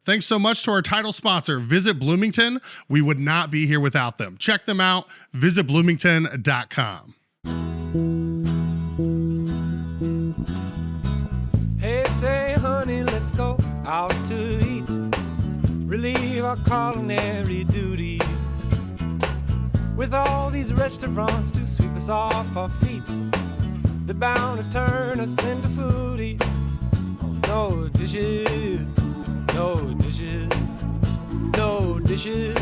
Thanks so much to our title sponsor, Visit Bloomington. We would not be here without them. Check them out, visitbloomington.com. Hey, say, honey, let's go out to eat. Relieve our culinary duties. With all these restaurants to sweep us off our feet, they're bound to turn us into foodies. Oh, no dishes, no dishes, no dishes.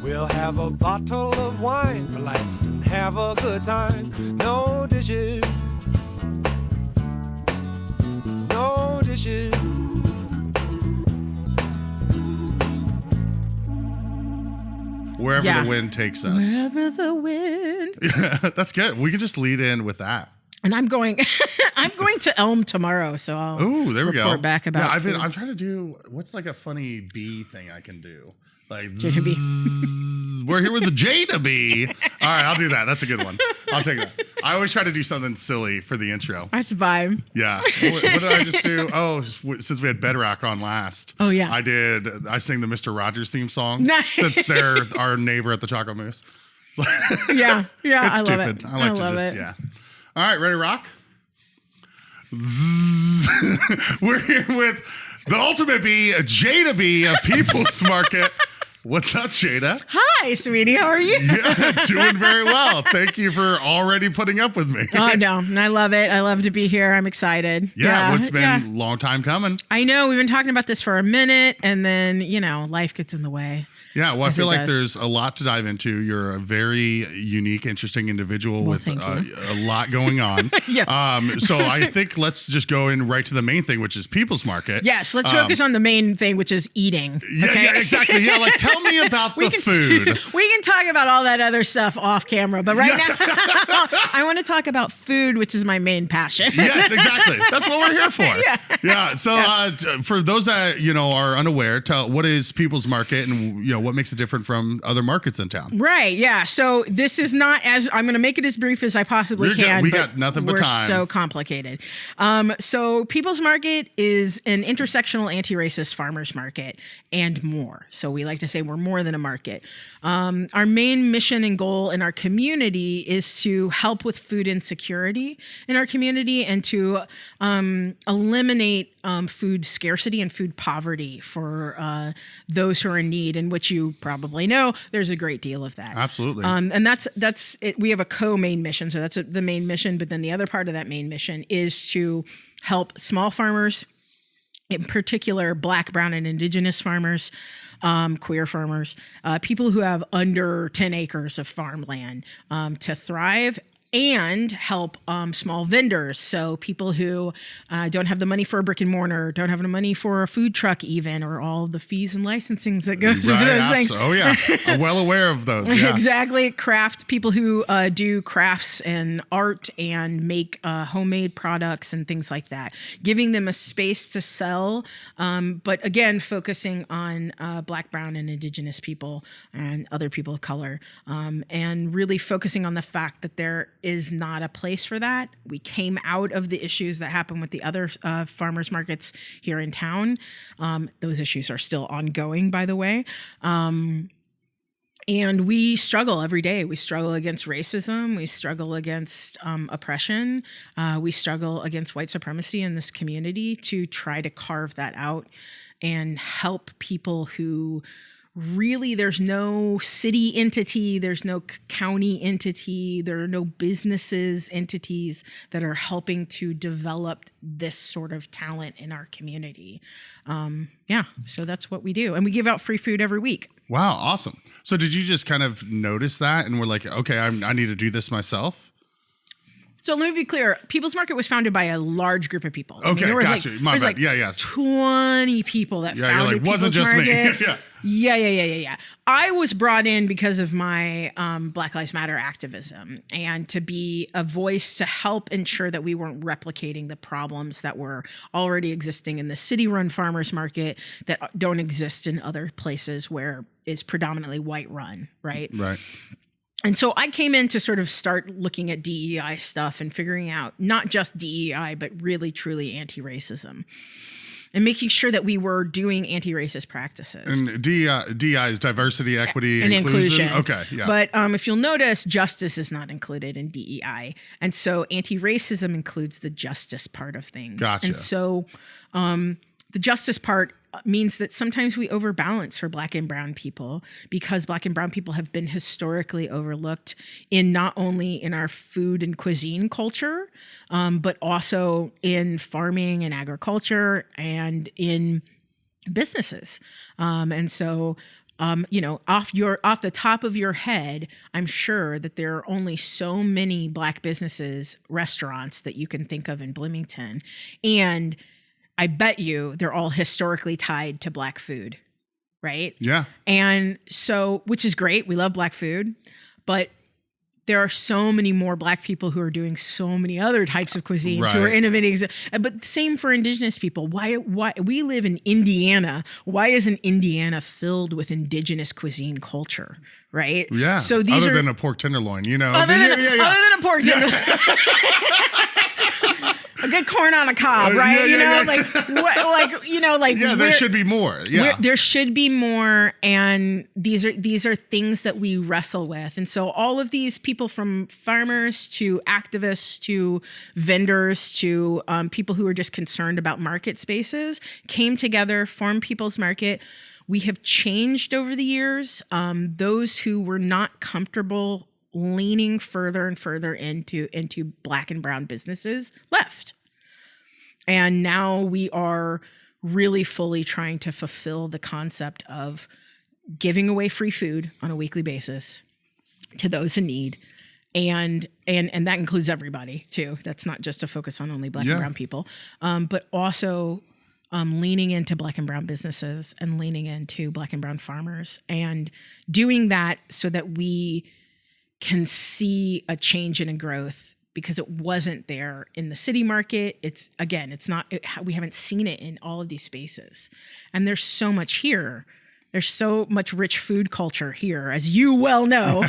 We'll have a bottle of wine for lights and have a good time. No dishes, no dishes. Wherever the wind takes us. Wherever the wind. Yeah, that's good. We can just lead in with that. And I'm going to Elm tomorrow, so I'll there we report go. back about I'm trying to do, what's like a funny bee thing I can do? Like, JadaBee. We're here with the Jada Bee. All right, I'll do that. That's a good one. I'll take that. I always try to do something silly for the intro. That's vibe. Yeah. What did I just do? Oh, since we had Bedrock on last. Oh, yeah. I sang the Mr. Rogers theme song. Nice. Since they're our neighbor at the Chocolate Moose. Yeah. It's I love stupid. it. I like to love just, it. yeah. All right, ready to rock? We're here with the ultimate bee, Jada Bee of People's Market. What's up, Jada? Hi, sweetie. How are you? Yeah, doing very well. Thank you for already putting up with me. Oh, no. I love it. I love to be here. I'm excited. Yeah, well, it's been a long time coming. I know. We've been talking about this for a minute, and then, life gets in the way. Yeah, well, I feel like does. there's a lot to dive into. You're a very unique, interesting individual with a lot going on. Yes. So I think let's just go in right to the main thing, which is People's Market. Yes, let's focus on the main thing, which is eating. Okay? Yeah, exactly. Yeah, like tell me about the food. We can talk about all that other stuff off camera, but right now I want to talk about food, which is my main passion. Yes, exactly. That's what we're here for. Yeah. So for those that are unaware, what is People's Market, and what makes it different from other markets in town? Right. Yeah. So this is not I'm going to make it as brief as I possibly can. We got nothing but time. We're so complicated. So People's Market is an intersectional anti-racist farmers market and more. So we like to say we're more than a market. Our main mission and goal in our community is to help with food insecurity in our community and to eliminate food scarcity and food poverty for those who are in need, and which you probably know there's a great deal of that. Absolutely. And that's it. We have a co-main mission, so that's the main mission. But then the other part of that main mission is to help small farmers, in particular Black, Brown, and Indigenous farmers, queer farmers, people who have under 10 acres of farmland to thrive, and help small vendors. So people who don't have the money for a brick and mortar, don't have the money for a food truck even, or all the fees and licensings that goes with those things. Oh, yeah. I'm well aware of those. Yeah. Exactly. People who do crafts and art and make homemade products and things like that. Giving them a space to sell, but again, focusing on Black, Brown, and Indigenous people and other people of color, and really focusing on the fact that there is not a place for that. We came out of the issues that happened with the other farmers markets here in town. Those issues are still ongoing, by the way. And we struggle every day. We struggle against racism. We struggle against oppression. We struggle against white supremacy in this community to try to carve that out and help people who really, there's no city entity, there's no county entity, there are no entities that are helping to develop this sort of talent in our community. So that's what we do. And we give out free food every week. Wow, awesome. So did you just kind of notice that and we're like, okay, I need to do this myself? So let me be clear. People's Market was founded by a large group of people. Okay, gotcha. My bad. Yeah. 20 people that founded wasn't People's just Market. me. Yeah. I was brought in because of my Black Lives Matter activism and to be a voice to help ensure that we weren't replicating the problems that were already existing in the city-run farmers market that don't exist in other places where it's predominantly white-run, right? Right. And so I came in to sort of start looking at DEI stuff and figuring out not just DEI, but really, truly anti-racism. and making sure that we were doing anti-racist practices. And DEI is diversity, equity, and inclusion. Okay, yeah. But if you'll notice, justice is not included in DEI. And so anti-racism includes the justice part of things. Gotcha. And so the justice part means that sometimes we overbalance for Black and brown people, because Black and brown people have been historically overlooked in not only in our food and cuisine culture, but also in farming and agriculture and in businesses. And so, off the top of your head, I'm sure that there are only so many Black businesses, restaurants that you can think of in Bloomington. And I bet you they're all historically tied to Black food, right? Yeah. And so, which is great. We love Black food, but there are so many more Black people who are doing so many other types of cuisines, who are innovating. But same for Indigenous people. Why we live in Indiana? Why isn't Indiana filled with Indigenous cuisine culture? Right? Yeah. So these other are than a pork tenderloin, other than a pork tenderloin. A good corn on a cob, right? There should be more. Yeah, there should be more, and these are things that we wrestle with. And so all of these people, from farmers to activists to vendors to people who are just concerned about market spaces, came together, formed People's Market. We have changed over the years. Those who were not comfortable leaning further and further into Black and brown businesses left. And now we are really fully trying to fulfill the concept of giving away free food on a weekly basis to those in need. And that includes everybody too. That's not just a focus on only Black and brown people, but also leaning into Black and brown businesses and leaning into Black and brown farmers, and doing that so that we can see a change and a growth, because it wasn't there in the city market. We haven't seen it in all of these spaces. And there's so much here. There's so much rich food culture here, as you well know.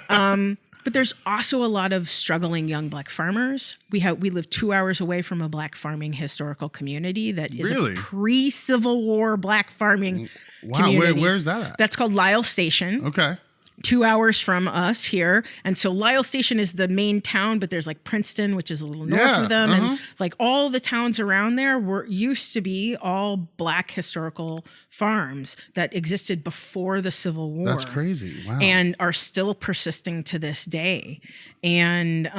But there's also a lot of struggling young Black farmers. We live 2 hours away from a Black farming historical community that is a pre-Civil War Black farming community. Where's that at? That's called Lyle Station. Okay. 2 hours from us here. And so Lyle Station is the main town, but there's like Princeton, which is a little north of them. And like all the towns around there used to be all Black historical farms that existed before the Civil War. That's crazy. Wow. And are still persisting to this day. And,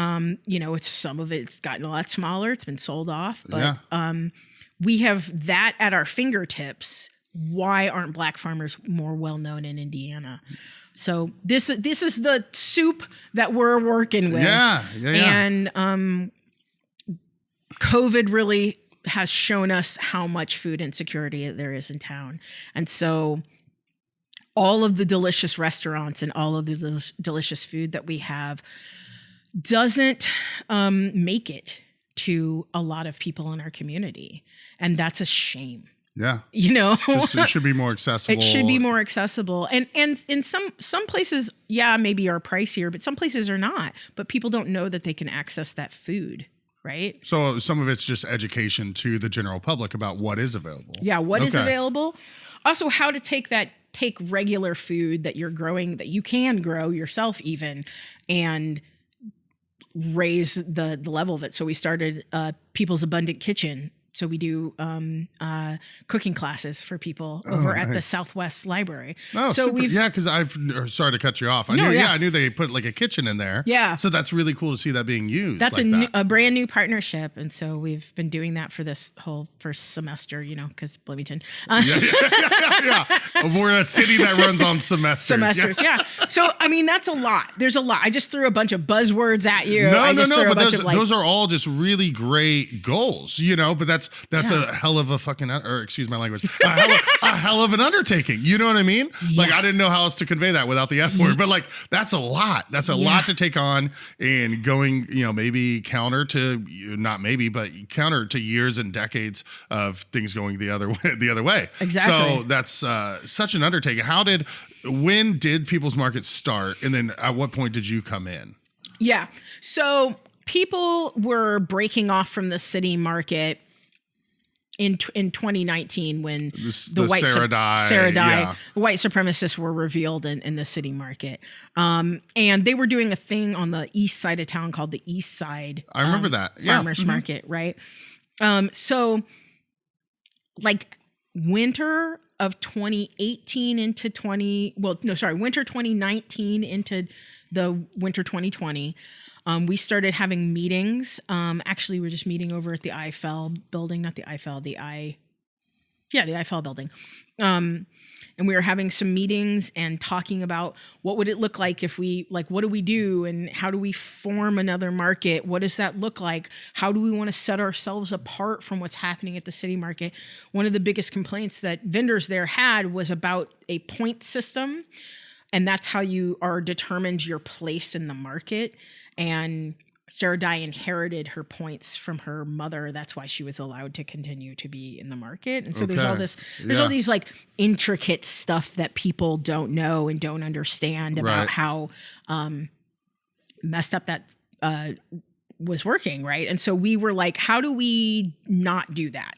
some of it's gotten a lot smaller. It's been sold off, but we have that at our fingertips. Why aren't Black farmers more well-known in Indiana? So this is the soup that we're working with. Yeah. And COVID really has shown us how much food insecurity there is in town. And so all of the delicious restaurants and all of the delicious food that we have doesn't make it to a lot of people in our community. And that's a shame. Yeah. It should be more accessible. It should be more accessible. And in some places, maybe are pricier, but some places are not. But people don't know that they can access that food, right? So some of it's just education to the general public about what is available. Yeah, what is available. Also, how to take regular food that you're growing, that you can grow yourself even, and raise the level of it. So we started People's Abundant Kitchen. So we do cooking classes for people over at the Southwest Library. Oh, so super. Because sorry to cut you off. I knew they put like a kitchen in there. Yeah. So that's really cool to see that being used. That's a brand new partnership. And so we've been doing that for this whole first semester, because Bloomington. Yeah. We're a city that runs on semesters. Yeah. So, that's a lot. There's a lot. I just threw a bunch of buzzwords at you. No. But those are all just really great goals, but that's a hell of a fucking, or excuse my language, a hell of an undertaking. You know what I mean? Yeah. Like, I didn't know how else to convey that without the F word, but like, that's a lot. That's a lot to take on, and going, maybe counter to years and decades of things going the other way. Exactly. So that's such an undertaking. When did People's Market start? And then at what point did you come in? Yeah. So people were breaking off from the city market in 2019 when the white white supremacists were revealed in the city market. And they were doing a thing on the east side of town called the East Side. I remember that. Farmers market, right? So like winter of 2018 into winter 2019 into the winter 2020. We started having meetings. Actually, we're just meeting over at the IFL building, not the IFL, the IFL building. And we were having some meetings and talking about what would it look like if we, like, what do we do and how do we form another market? What does that look like? How do we want to set ourselves apart from what's happening at the city market? One of the biggest complaints that vendors there had was about a point system. And that's how you are determined your place in the market. And Sarah Dye inherited her points from her mother. That's why she was allowed to continue to be in the market. And so there's all this, all these like intricate stuff that people don't know and don't understand about how messed up that was working, right? And so we were like, how do we not do that?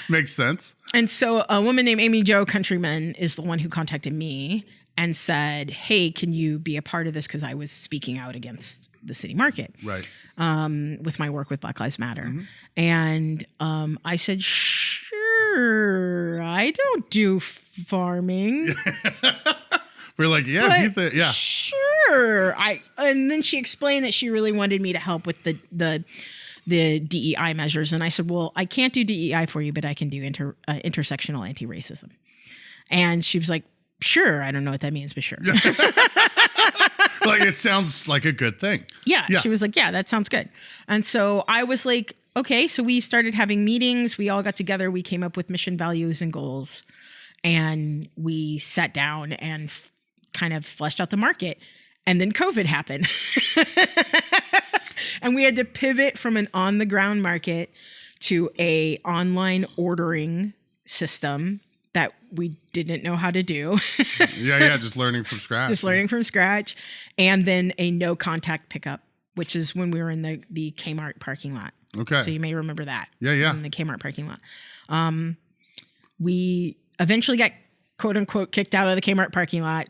Makes sense. And so a woman named Amy Jo Countryman is the one who contacted me and said, hey, can you be a part of this? Because I was speaking out against the city market, right? With my work with Black Lives Matter. Mm-hmm. And I said, sure, I don't do farming. We're like, yeah. Sure. And then she explained that she really wanted me to help with the DEI measures. And I said, well, I can't do DEI for you, but I can do intersectional anti-racism. And she was like, sure. I don't know what that means, but sure. Like, it sounds like a good thing. Yeah. She was like, yeah, that sounds good. And so I was like, okay. So we started having meetings. We all got together. We came up with mission, values, and goals. And we sat down and kind of fleshed out the market. And then COVID happened. And we had to pivot from an on-the-ground market to a online ordering system that we didn't know how to do. Just learning from scratch. And then a no-contact pickup, which is when we were in the Kmart parking lot. Okay. So you may remember that. Yeah. In the Kmart parking lot. We eventually got, quote-unquote, kicked out of the Kmart parking lot.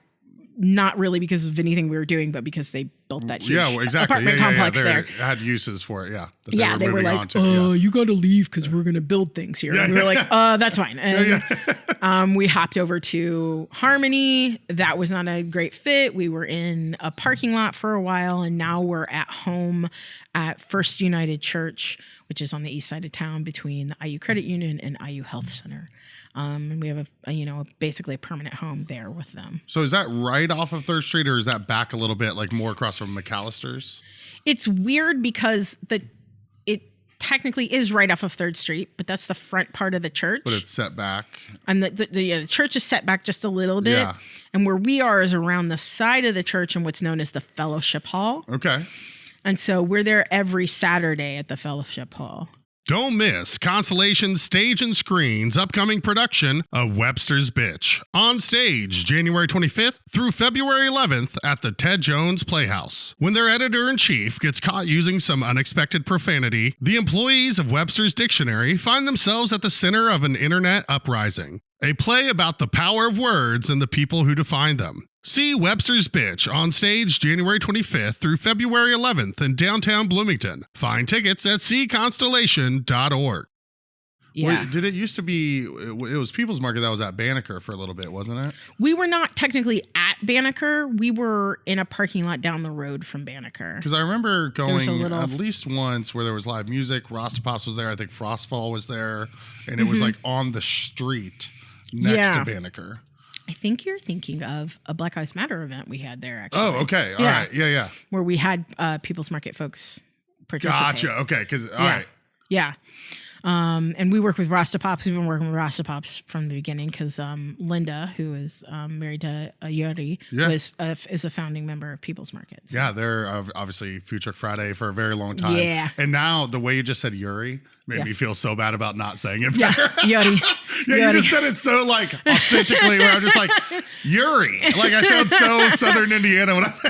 Not really because of anything we were doing, but because they built that huge apartment complex there. They had uses for it, They were like, you got to leave because we're going to build things here. And we were like, that's fine. And we hopped over to Harmony. That was not a great fit. We were in a parking lot for a while, and now we're at home at First United Church, which is on the east side of town between the IU Credit Union and IU Health Center. And we have basically a permanent home there with them. So is that right off of 3rd Street, or is that back a little bit, like more across from McAllister's? It's weird because it technically is right off of 3rd Street, but that's the front part of the church. But it's set back. And the church is set back just a little bit. Yeah. And where we are is around the side of the church in what's known as the Fellowship Hall. Okay. And so we're there every Saturday at the Fellowship Hall. Don't miss Constellation Stage and Screen's upcoming production of Webster's Bitch, on stage January 25th through February 11th at the Ted Jones Playhouse. When their editor-in-chief gets caught using some unexpected profanity, the employees of Webster's Dictionary find themselves at the center of an internet uprising. A play about the power of words and the people who define them. See Webster's Bitch on stage January 25th through February 11th in downtown Bloomington. Find tickets at cconstellation.org. Yeah. Wait, did it used to be, it was People's Market that was at Banneker for a little bit, wasn't it? We were not technically at Banneker. We were in a parking lot down the road from Banneker. Because I remember going at least once where there was live music. Rasta Pops was there. I think Frostfall was there. And it was like on the street next to Banneker. I think you're thinking of a Black Lives Matter event we had there, actually. Oh, okay. All right. Yeah. Where we had People's Market folks participate. Gotcha. Okay. All right. Yeah. And we work with Rasta Pops. We've been working with Rasta Pops from the beginning because Linda, who is married to Yuri, is a founding member of People's Markets. Yeah, they're obviously Food Truck Friday for a very long time. Yeah. And now the way you just said Yuri made me feel so bad about not saying it. Yeah, Yuri. You just said it so like authentically where I'm just like, Yuri. Like I sound so Southern Indiana when I say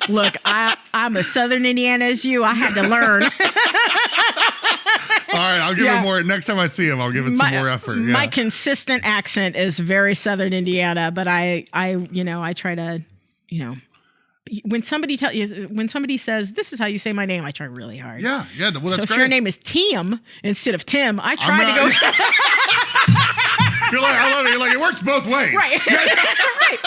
Look, I'm as Southern Indiana as you. I had to learn. right, I'll give it more. Next time I see him, I'll give it some more effort. Yeah. My consistent accent is very Southern Indiana, but I try to, when somebody says this is how you say my name, I try really hard. Yeah. Well, that's so if great. your name is Tim instead of Tim, I try to go. You're like, I love it. You're like, it works both ways. Right. Right.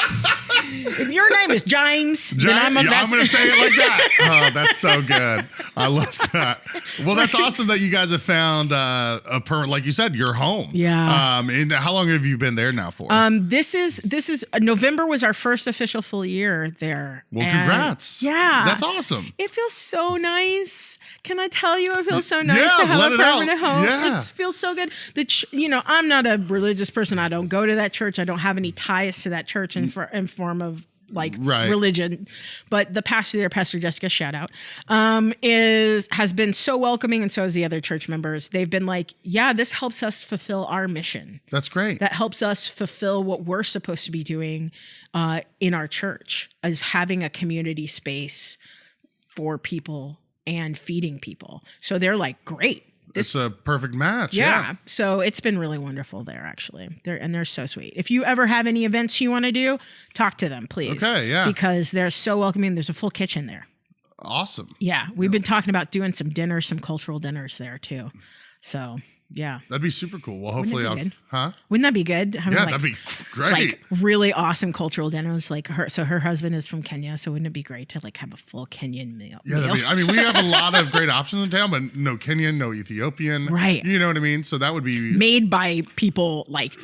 If your name is James, then I'm going to say it like that. Oh, that's so good. I love that. Well, that's awesome that you guys have found like you said, your home. Yeah. And how long have you been there now for? This is November was our first official full year there. Well, congrats. Yeah. That's awesome. It feels so nice. Can I tell you, it feels so nice to have a permanent home. Yeah. It feels so good. I'm not a religious person. I don't go to that church. I don't have any ties to that church in form of religion, but the pastor there, Pastor Jessica, shout out, has been so welcoming, and so has the other church members. They've been like, yeah, this helps us fulfill our mission. That's great. That helps us fulfill what we're supposed to be doing in our church, is having a community space for people and feeding people. So they're like, great. It's a perfect match. Yeah. So it's been really wonderful there, actually. They're so sweet. If you ever have any events you want to do, talk to them, please. Okay, yeah. Because they're so welcoming. There's a full kitchen there. Awesome. Yeah. We've been talking about doing some cultural dinners there too. So yeah. That'd be super cool. Well, hopefully Wouldn't Huh? that be good? That'd be great. Like really awesome cultural dinners. Like her husband is from Kenya, so wouldn't it be great to like have a full Kenyan meal? Yeah, we have a lot of great options in town, but no Kenyan, no Ethiopian. Right. You know what I mean? So that would be made by people like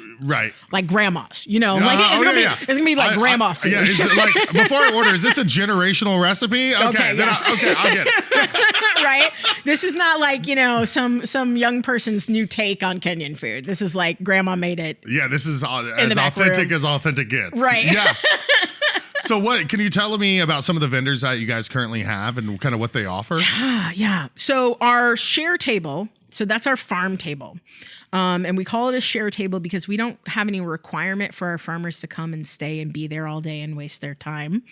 grandmas, it's gonna be like grandma food. Yeah, is it like before I order, is this a generational recipe? Okay, yes. I'll get it. Right? This is not like, some young person's new take on Kenyan food. This is like grandma made it. Yeah, this is as authentic as authentic gets. Right. Yeah. So can you tell me about some of the vendors that you guys currently have and kind of what they offer? Yeah. So our share table, so that's our farm table. And we call it a share table because we don't have any requirement for our farmers to come and stay and be there all day and waste their time.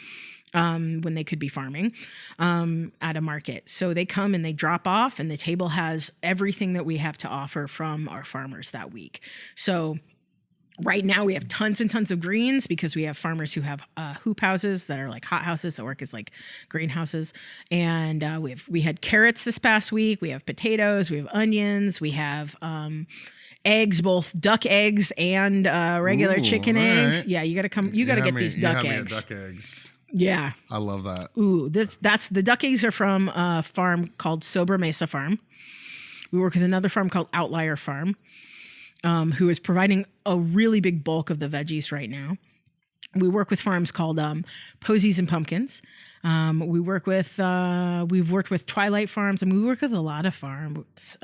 When they could be farming at a market. So they come and they drop off, and the table has everything that we have to offer from our farmers that week. So right now we have tons and tons of greens because we have farmers who have hoop houses that are like hot houses that work as like greenhouses. And we had carrots this past week. We have potatoes. We have onions. We have eggs, both duck eggs and regular chicken eggs. Right. Yeah, you got to come. You got to get these duck eggs. Duck eggs. Yeah. I love that. Ooh, that's the duck eggs are from a farm called Sober Mesa Farm. We work with another farm called Outlier Farm, who is providing a really big bulk of the veggies right now. We work with farms called Posies and Pumpkins. We've worked with Twilight Farms, and we work with a lot of farms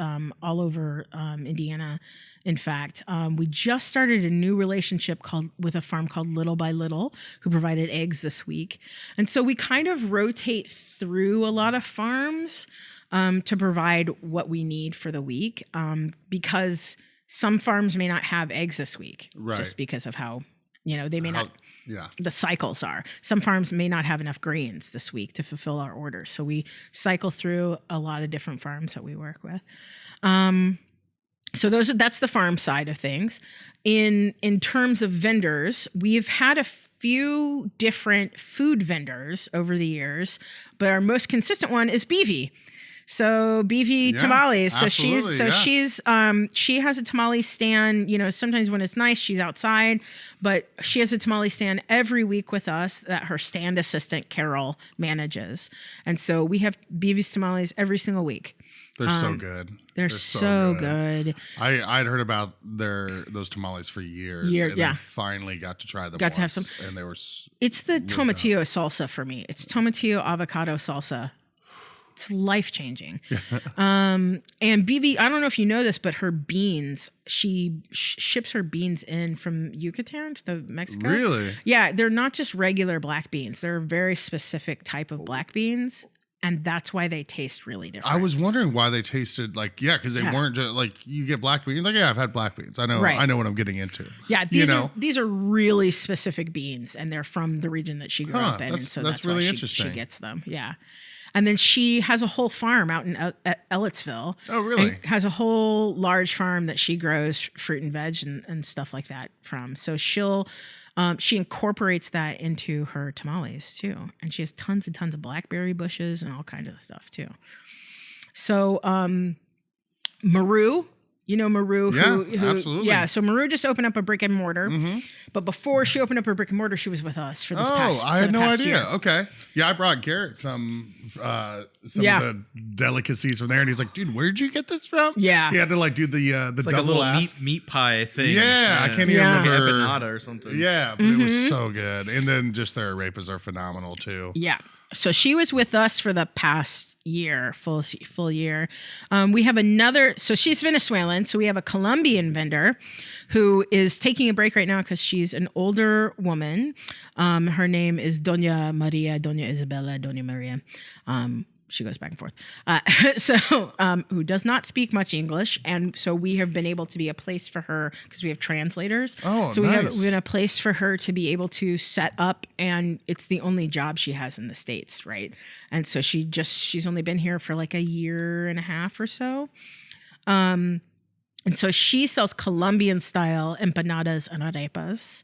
all over Indiana. In fact, we just started a new relationship with a farm called Little by Little, who provided eggs this week. And so we kind of rotate through a lot of farms to provide what we need for the week, because some farms may not have eggs this week, just because of how, they may not. Yeah. The cycles are. Some farms may not have enough grains this week to fulfill our orders. So we cycle through a lot of different farms that we work with. So that's the farm side of things. In terms of vendors, we've had a few different food vendors over the years, but our most consistent one is Bivi. So Bivi tamales. So she has a tamale stand, sometimes when it's nice, she's outside, but she has a tamale stand every week with us that her stand assistant, Carol, manages. And so we have Bivi's tamales every single week. They're so good. They're so good. I'd heard about those tamales for years. And then finally got to try them. To have some. And they were. It's the tomatillo salsa for me. It's tomatillo avocado salsa. It's life-changing. And Bivi, I don't know if you know this, but her beans, she ships her beans in from Yucatan to Mexico. Really? Yeah, they're not just regular black beans. They're a very specific type of black beans. And that's why they taste really different. I was wondering why they tasted because they weren't just like, you get black beans. Like, I've had black beans. I know what I'm getting into. Yeah, these are really specific beans, and they're from the region that she grew up in. And so that's really interesting. She gets them. Yeah. And then she has a whole farm out in Ellettsville. Oh, really? And has a whole large farm that she grows fruit and veg and stuff like that from. So she incorporates that into her tamales too. And she has tons and tons of blackberry bushes and all kinds of stuff too. So Maru, you know Maru, who absolutely. Yeah, so Maru just opened up a brick and mortar, but before she opened up her brick and mortar, she was with us for this past. I had no idea. Year. Okay, yeah, I brought Garrett some of the delicacies from there, and he's like, "Dude, where'd you get this from?" Yeah, he had to like do the it's like a little meat pie thing. Yeah, I can't even remember empanada or something. Yeah, but it was so good, and then just their arepas are phenomenal too. Yeah. So she was with us for the past year, full year. We have another, so she's Venezuelan. So we have a Colombian vendor who is taking a break right now because she's an older woman. Her name is Doña Maria, Doña Isabella, Doña Maria. She goes back and forth. Who does not speak much English. And so we have been able to be a place for her because we have translators. Oh, so nice. we've been a place for her to be able to set up, and it's the only job she has in the States, right? And so she's only been here for like a year and a half or so. And so she sells Colombian style empanadas and arepas.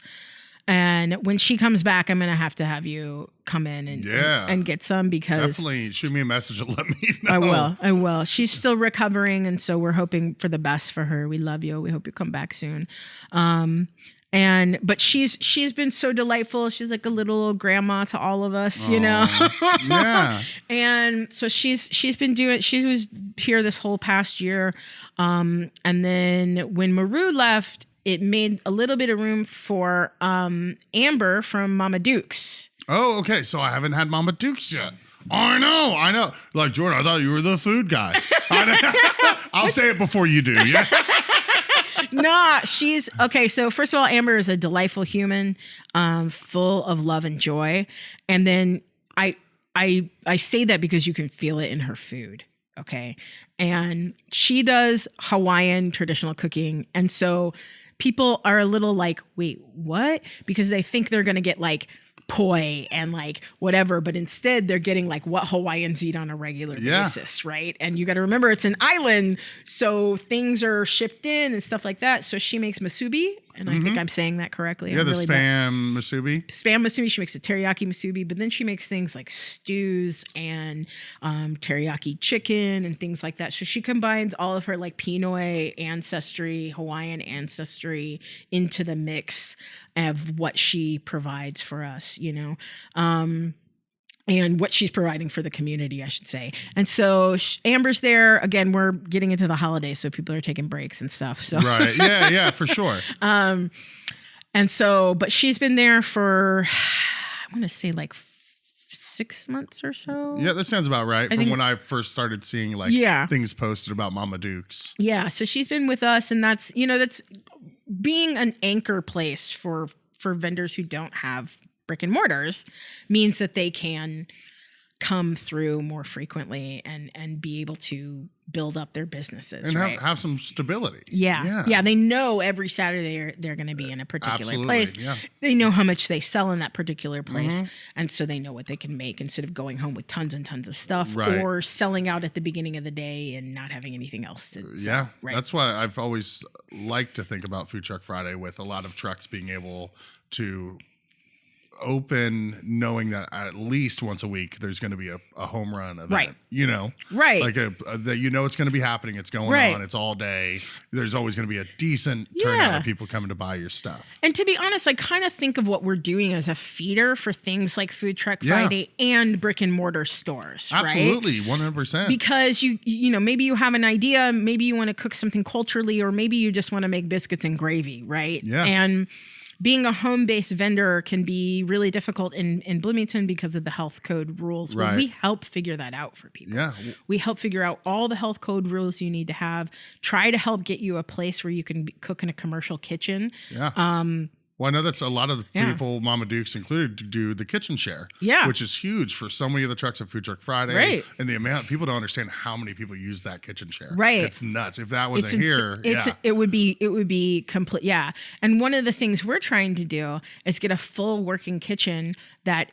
And when she comes back, I'm going to have you come in and get some because definitely shoot me a message and let me know. I will. She's still recovering. And so we're hoping for the best for her. We love you. We hope you come back soon. But she's been so delightful. She's like a little grandma to all of us, you know? Yeah. And so she was here this whole past year. And then when Maru left, it made a little bit of room for Amber from Mama Duke's. Oh, okay. So I haven't had Mama Duke's yet. I know. Like, Jordan, I thought you were the food guy. I'll say it before you do. Yeah. Nah, she's okay. So first of all, Amber is a delightful human, full of love and joy. And then I say that because you can feel it in her food. Okay. And she does Hawaiian traditional cooking. And so people are a little like, wait, what? Because they think they're going to get like poi and like whatever, but instead they're getting like what Hawaiians eat on a regular basis, right? And you got to remember it's an island, so things are shipped in and stuff like that. So she makes musubi, and I think I'm saying that correctly. Yeah, the really spam musubi. Spam musubi. She makes a teriyaki musubi, but then she makes things like stews and teriyaki chicken and things like that. So she combines all of her like Pinoy ancestry, Hawaiian ancestry into the mix of what she provides for us, you know, and what she's providing for the community, I should say. And so Amber's there. Again, we're getting into the holidays, so people are taking breaks and stuff. So right. Yeah, for sure. And so, but she's been there for, I want to say like 6 months or so. Yeah, that sounds about right. From when I first started seeing like things posted about Mama Duke's. Yeah. So she's been with us, and that's being an anchor place for vendors who don't have brick and mortars means that they can come through more frequently and be able to build up their businesses and have some stability. Yeah. They know every Saturday they're going to be in a particular place. Yeah. They know how much they sell in that particular place. And so they know what they can make instead of going home with tons and tons of stuff or selling out at the beginning of the day and not having anything else to sell. Yeah. Right. That's why I've always liked to think about Food Truck Friday with a lot of trucks being able to open knowing that at least once a week there's going to be a home run event, you know, like that, you know, it's going to be happening, it's going on, it's all day, there's always going to be a decent turnout of people coming to buy your stuff. And to be honest, I kind of think of what we're doing as a feeder for things like Food Truck Friday and brick and mortar stores. Absolutely. 100%. Because you know, maybe you have an idea, maybe you want to cook something culturally, or maybe you just want to make biscuits and gravy, right? And being a home-based vendor can be really difficult in Bloomington because of the health code rules. Well, we help figure that out for people. Yeah. We help figure out all the health code rules you need to have, try to help get you a place where you can cook in a commercial kitchen. Yeah. Well, I know that's a lot of the people, Mama Duke's included, do the kitchen share. Which is huge for so many of the trucks at Food Truck Friday. And the amount, people don't understand how many people use that kitchen share. It's nuts. If that wasn't here, it would be complete. Yeah. And one of the things we're trying to do is get a full working kitchen that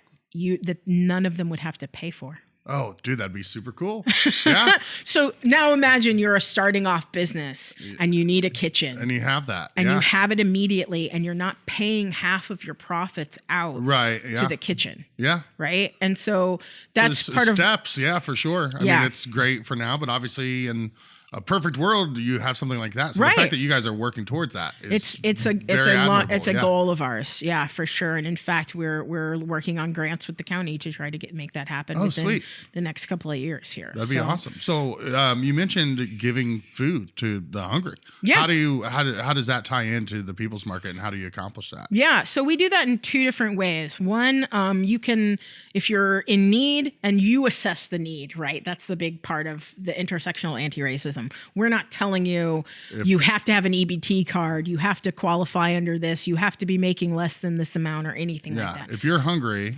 none of them would have to pay for. Oh, dude, that'd be super cool. Yeah. So now imagine you're a starting off business and you need a kitchen. And you have that. And yeah. you have it immediately, and you're not paying half of your profits out to the kitchen. Yeah. Right. And so that's part of steps. Yeah, for sure. I mean, it's great for now, but obviously in a perfect world, you have something like that. So the fact that you guys are working towards that is it's a goal of ours. Yeah, for sure. And in fact, we're working on grants with the county to try to make that happen within the next couple of years here. That'd be awesome. So you mentioned giving food to the hungry. Yeah. How does that tie into the People's Market, and how do you accomplish that? Yeah. So we do that in two different ways. One, you can, if you're in need and you assess the need, right? That's the big part of the intersectional anti-racism. We're not telling you you have to have an EBT card, you have to qualify under this, you have to be making less than this amount or anything like that. If you're hungry,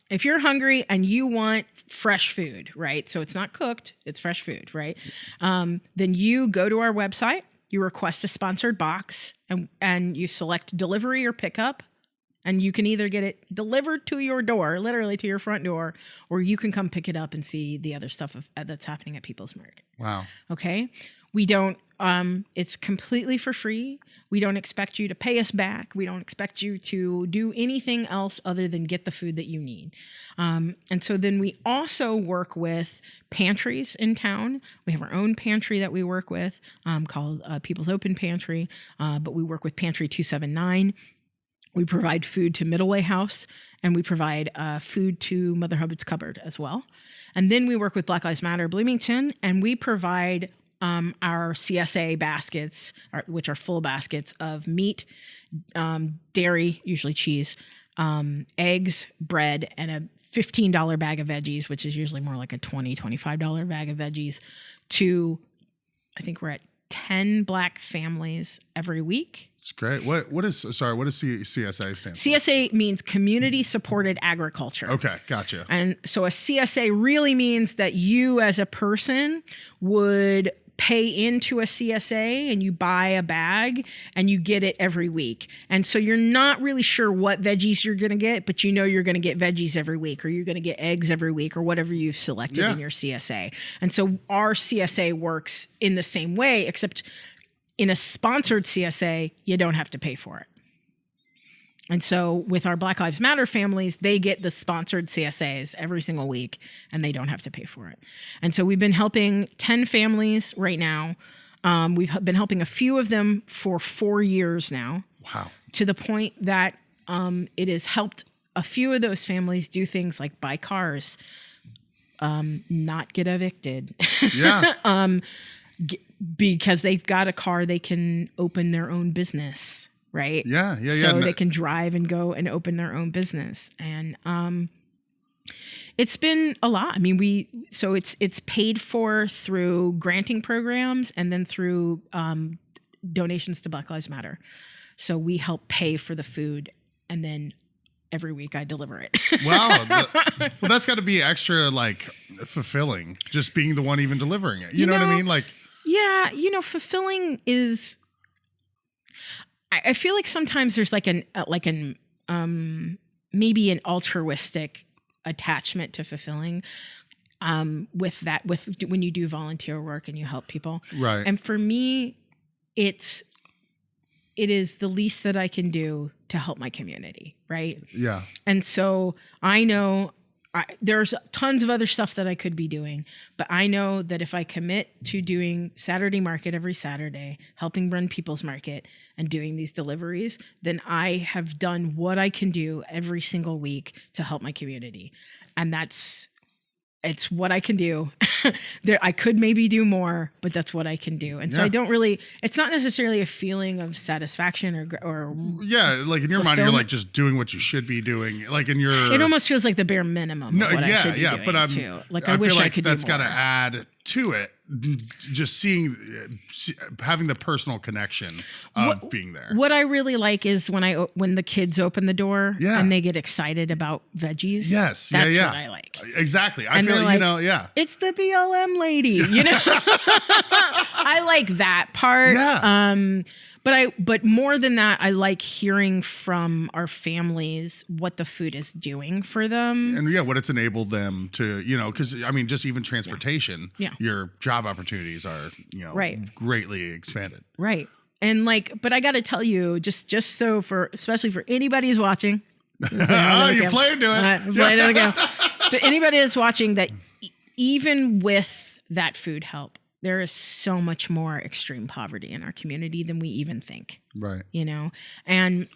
If you're hungry and you want fresh food, right? So it's not cooked, it's fresh food, right? Then you go to our website, you request a sponsored box, and you select delivery or pickup. And you can either get it delivered to your door, literally to your front door, or you can come pick it up and see the other stuff that's happening at People's Market. Wow. Okay. We don't, it's completely for free. We don't expect you to pay us back. We don't expect you to do anything else other than get the food that you need. And so then we also work with pantries in town. We have our own pantry that we work with called People's Open Pantry, but we work with Pantry 279. We provide food to Middle Way House, and we provide food to Mother Hubbard's Cupboard as well. And then we work with Black Lives Matter Bloomington, and we provide our CSA baskets, which are full baskets of meat, dairy, usually cheese, eggs, bread, and a $15 bag of veggies, which is usually more like a $20, $25 bag of veggies, to, I think we're at 10 Black families every week. It's great. What does CSA stand for? CSA means Community Supported Agriculture. Okay, gotcha. And so a CSA really means that you as a person would pay into a CSA and you buy a bag and you get it every week. And so you're not really sure what veggies you're going to get, but you know you're going to get veggies every week, or you're going to get eggs every week, or whatever you've selected in your CSA. And so our CSA works in the same way, except in a sponsored CSA, you don't have to pay for it. And so with our Black Lives Matter families, they get the sponsored CSAs every single week, and they don't have to pay for it. And so we've been helping 10 families right now. We've been helping a few of them for 4 years now. Wow. To the point that it has helped a few of those families do things like buy cars, not get evicted. Yeah. Because they've got a car, they can open their own business, right? Yeah. So they can drive and go and open their own business. And it's been a lot. I mean, it's paid for through granting programs and then through donations to Black Lives Matter. So we help pay for the food, and then every week I deliver it. Wow. Well, that's got to be extra fulfilling, just being the one even delivering it. You know what I mean? Yeah, fulfilling is. I feel like sometimes there's maybe an altruistic attachment to fulfilling, with when you do volunteer work and you help people. Right. And for me, it is the least that I can do to help my community. Right. Yeah. And so I know. There's tons of other stuff that I could be doing, but I know that if I commit to doing Saturday market every Saturday, helping run People's Market and doing these deliveries, then I have done what I can do every single week to help my community. And it's what I can do. I could maybe do more, but that's what I can do. And so it's not necessarily a feeling of satisfaction or in your mind, you're just doing what you should be doing. It almost feels like the bare minimum of what I should be doing but too. I wish I could do more. That's got to add to it, just having the personal connection of being there. What I really like is when the kids open the door and they get excited about veggies. Yes, that's what I like. Exactly. I feel like, it's the BLM lady. I like that part. Yeah. But more than that, I like hearing from our families what the food is doing for them. And what it's enabled them to, because I mean, just even transportation, your job opportunities are, greatly expanded. Right. And but I got to tell you, just so especially for anybody who's watching. You played to it. Played it again. To anybody that's watching, that even with that food help, there is so much more extreme poverty in our community than we even think. Right. And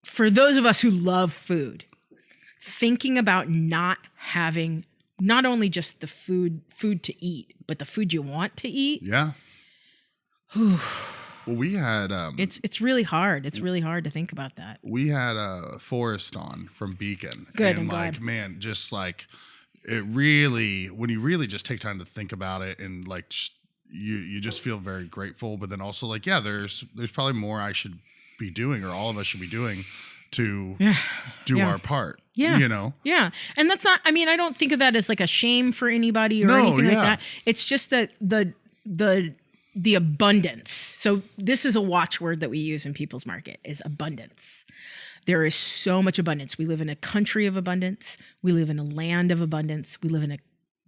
for those of us who love food, thinking about not having not only just the food to eat, but the food you want to eat. Yeah. Well, we had it's really hard. It's really hard to think about that. We had Forrest on from Beacon. Good, and glad. Man, just it really, when you really just take time to think about it, and you just feel very grateful. But then also there's probably more I should be doing, or all of us should be doing, to do our part. Yeah. Yeah. And that's not, I mean, I don't think of that as a shame for anybody or anything like that. It's just that the abundance. So this is a watchword that we use in People's Market, is abundance. There is so much abundance. We live in a country of abundance. We live in a land of abundance. We live in a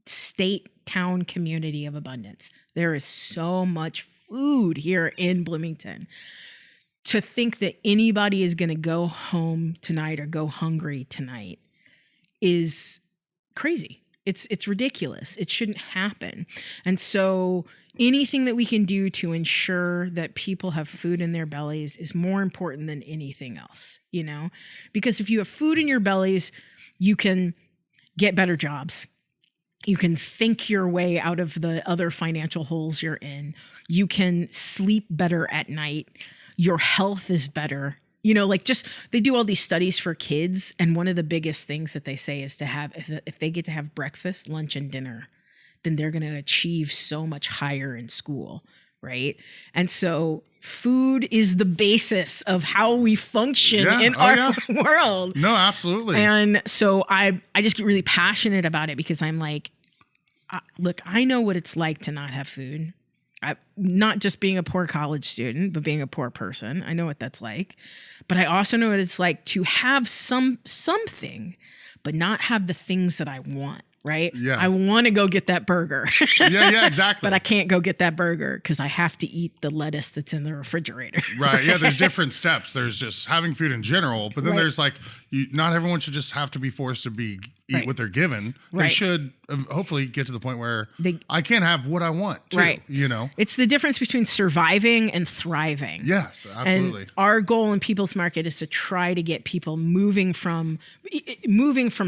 state, town, community of abundance. There is so much food here in Bloomington. To think that anybody is going to go home tonight or go hungry tonight is crazy. It's ridiculous. It shouldn't happen. And so anything that we can do to ensure that people have food in their bellies is more important than anything else, because if you have food in your bellies, you can get better jobs. You can think your way out of the other financial holes you're in. You can sleep better at night. Your health is better. They do all these studies for kids. And one of the biggest things that they say is to have, if they get to have breakfast, lunch, and dinner, then they're going to achieve so much higher in school. Right. And so food is the basis of how we function in our world. No, absolutely. And so I just get really passionate about it, because I'm look, I know what it's like to not have food. Not just being a poor college student, but being a poor person. I know what that's like. But I also know what it's like to have something, but not have the things that I want. Right? Yeah. I want to go get that burger. Yeah, exactly. But I can't go get that burger because I have to eat the lettuce that's in the refrigerator. Right. Yeah, there's different steps. There's just having food in general, but then there's not everyone should just have to be forced to eat what they're given. They should hopefully get to the point where I can have what I want too, Right. It's the difference between surviving and thriving. Yes, absolutely. And our goal in People's Market is to try to get people moving from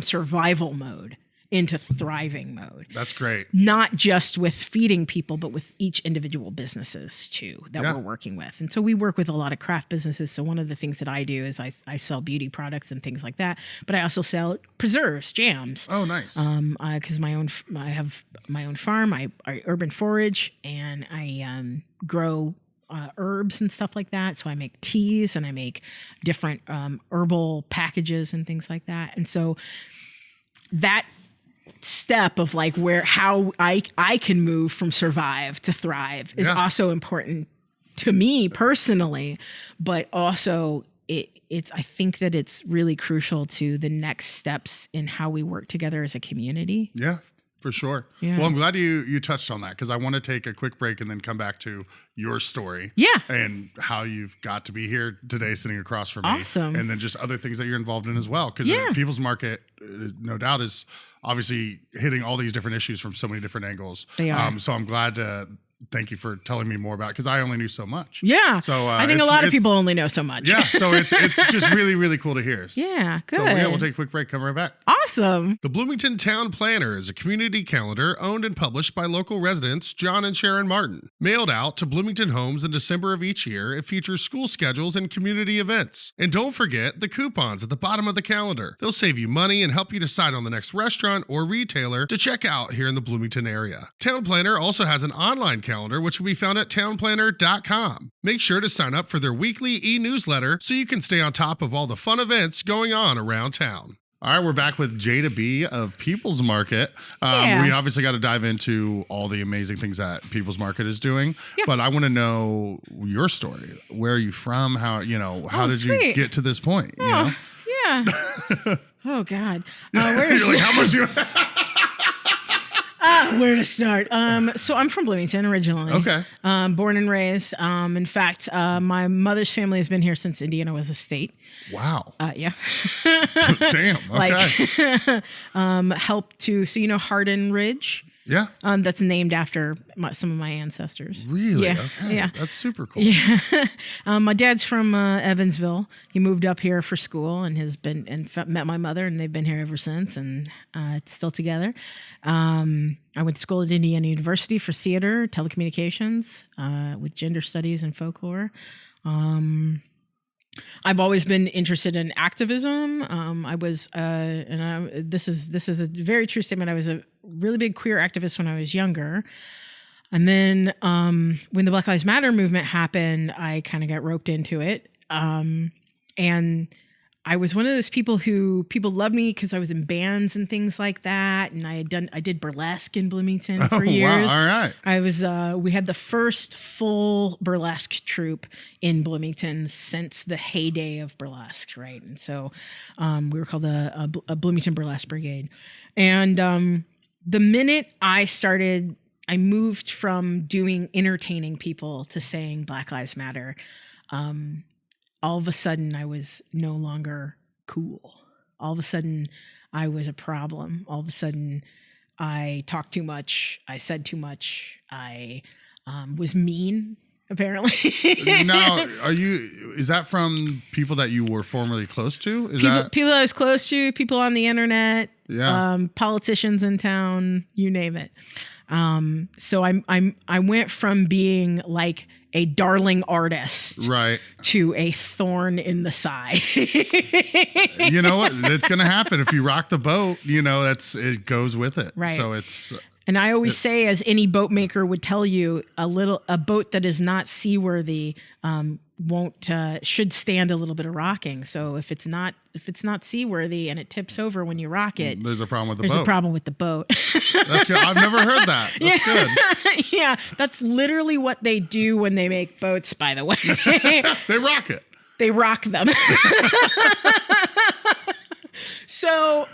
survival mode into thriving mode. That's great. Not just with feeding people, but with each individual businesses too that we're working with. And so we work with a lot of craft businesses. So one of the things that I do is I sell beauty products and things like that, but I also sell preserves, jams. Oh, nice. Because I have my own farm. I urban forage, and I grow herbs and stuff like that. So I make teas, and I make different herbal packages and things like that. And so that step of how I can move from survive to thrive is also important to me personally, but also I think that it's really crucial to the next steps in how we work together as a community. Yeah, for sure. Yeah. Well, I'm glad you touched on that, because I want to take a quick break and then come back to your story. Yeah. And how you've got to be here today sitting across from me. Awesome. And then just other things that you're involved in as well. Because People's Market, no doubt, is obviously hitting all these different issues from so many different angles. They are. So I'm glad to thank you for telling me more about it, because I only knew so much. Yeah. So I think a lot of people only know so much. Yeah. So it's just really, really cool to hear. Yeah. Good. So we'll take a quick break. Come right back. Awesome. The Bloomington Town Planner is a community calendar owned and published by local residents John and Sharon Martin. Mailed out to Bloomington homes in December of each year, it features school schedules and community events. And don't forget the coupons at the bottom of the calendar. They'll save you money and help you decide on the next restaurant or retailer to check out here in the Bloomington area. Town Planner also has an online calendar which can be found at townplanner.com. Make sure to sign up for their weekly e-newsletter so you can stay on top of all the fun events going on around town. All right, we're back with Jada Bee of People's Market. Yeah. We obviously got to dive into all the amazing things that People's Market is doing, Yeah. but I want to know your story. Where are you from? How did you sweet. get to this point? You Oh, know? yeah. Oh, God. You're like, how much you? Where to start? So I'm from Bloomington originally. Okay. Born and raised. In fact, my mother's family has been here since Indiana was a state. Wow. Yeah. Damn. Okay. Helped to, so Hardin Ridge. Yeah. That's named after some of my ancestors. Really? Yeah. Okay. Yeah. That's super cool. Yeah. My dad's from Evansville. He moved up here for school and met my mother, and they've been here ever since, and still together. I went to school at Indiana University for theater, telecommunications, with gender studies and folklore. I've always been interested in activism. This is a very true statement. I was a really big queer activist when I was younger. And then when the Black Lives Matter movement happened, I kind of got roped into it. And I was one of those people who people loved me because I was in bands and things like that. And I did burlesque in Bloomington for years. Wow. All right. I was, we had the first full burlesque troupe in Bloomington since the heyday of burlesque. Right. And so, we were called a Bloomington Burlesque Brigade. And, the minute I moved from doing entertaining people to saying Black Lives Matter. All of a sudden I was no longer cool. All of a sudden I was a problem. All of a sudden I talked too much. I said too much. I was mean, apparently. Now, is that from people that you were formerly close to? People that I was close to, people on the internet, politicians in town, you name it. So I went from being like a darling artist, right, to a thorn in the side. You know what? It's going to happen if you rock the boat. It goes with it. Right. So it's. And I always say, as any boat maker would tell you, a boat that is not seaworthy should stand a little bit of rocking. So if it's not seaworthy and it tips over when you rock it, there's a problem with the there's boat. a problem with the boat. That's good. I've never heard that. That's good. Yeah, that's literally what they do when they make boats, by the way. They rock it. They rock them. So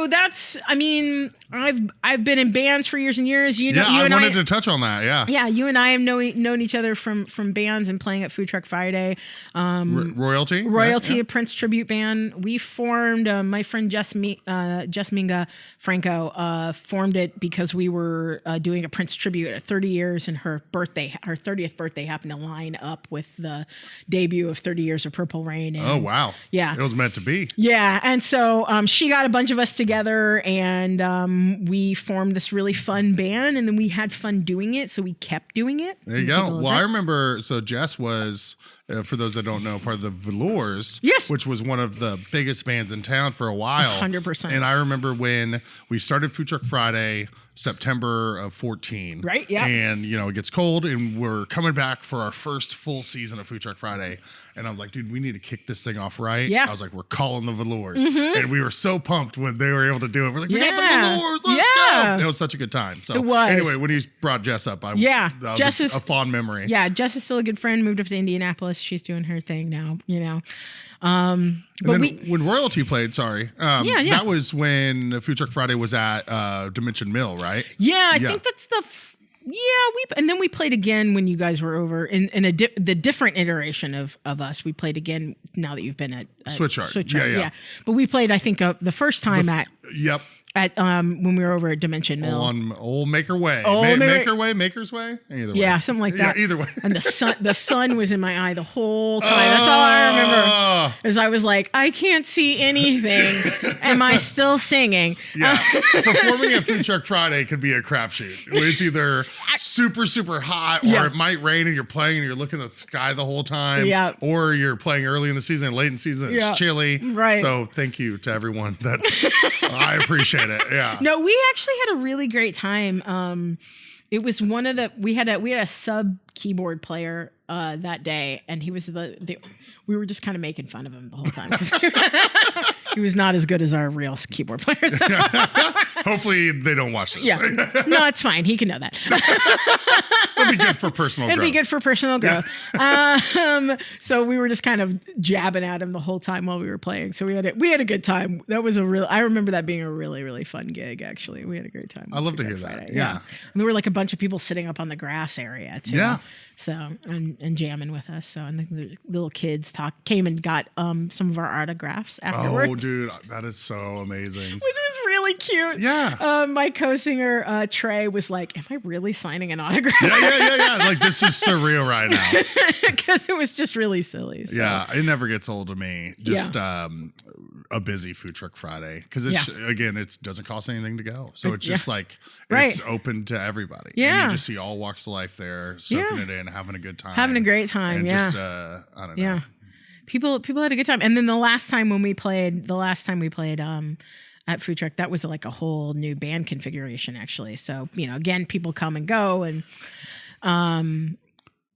that's, I've been in bands for years and years. I wanted to touch on that. Yeah. Yeah. You and I have known each other from bands and playing at Food Truck Friday. Royalty. Royalty, a Prince tribute band. We formed, my friend Jess Minga Franco, formed it because we were doing a Prince tribute at 30 years, and her 30th birthday happened to line up with the debut of 30 Years of Purple Rain. And, oh, wow. Yeah. It was meant to be. Yeah. And so she got a bunch of us together, and we formed this really fun band, and then we had fun doing it, so we kept doing it. There you go. Well, I remember, so Jess was, for those that don't know, part of the Velours, yes, which was one of the biggest bands in town for a while. 100%. And I remember when we started Food Truck Friday, September of 14. Right, yeah. And, it gets cold, and we're coming back for our first full season of Food Truck Friday. And I'm like, dude, we need to kick this thing off right. Yeah. I was like, we're calling the Velours. And we were so pumped when they were able to do it. We're like, we got the Velours, let's go. It was such a good time. So it was. Anyway, when you brought Jess up, that was Jess is a fond memory. Yeah, Jess is still a good friend, moved up to Indianapolis. She's doing her thing now, And then when Royalty played, that was when Food Truck Friday was at Dimension Mill, right? Yeah, I think that's and then we played again when you guys were over in the different iteration of us. We played again now that you've been at Switchyard. Yeah. But we played, I think, the first time at when we were over at Dimension Mill on Old Maker Way, Maker's Way, either way. Yeah, something like that. Yeah, either way. And the sun was in my eye the whole time. That's all I remember. Is I was like, I can't see anything. Am I still singing? Yeah, performing at Food Truck Friday could be a crapshoot. It's either super super hot, or it might rain and you're playing and you're looking at the sky the whole time. Yeah. Or you're playing early in the season and late in the season. It's chilly. Right. So thank you to everyone. I appreciate it. Yeah. No, we actually had a really great time. it was one of the we had a sub keyboard player that day, and he was the we were just kind of making fun of him the whole time because he was not as good as our real keyboard players. Hopefully they don't watch this. Yeah, no, it's fine. He can know that. It'd be good for personal growth. It'd be good for personal growth. So we were just kind of jabbing at him the whole time while we were playing. So we had a good time. That was I remember that being a really, really fun gig. Actually, we had a great time. I love to hear that. Yeah. And there were like a bunch of people sitting up on the grass area too. Yeah. So and jamming with us. So and the little kids came and got some of our autographs afterwards. Oh, dude, that is so amazing. Which was really cute. Yeah. My co-singer Trey was like, "Am I really signing an autograph?" Yeah. Like, this is surreal right now. Because it was just really silly. So. Yeah, it never gets old to me. Just a busy food truck Friday because again, it doesn't cost anything to go, so it's just like it's open to everybody. Yeah, and you just see all walks of life there, soaking it in, having a good time, having a great time. And just I don't know. Yeah, people had a good time. And then the last time we played at Food Truck, that was like a whole new band configuration actually. So again, people come and go, and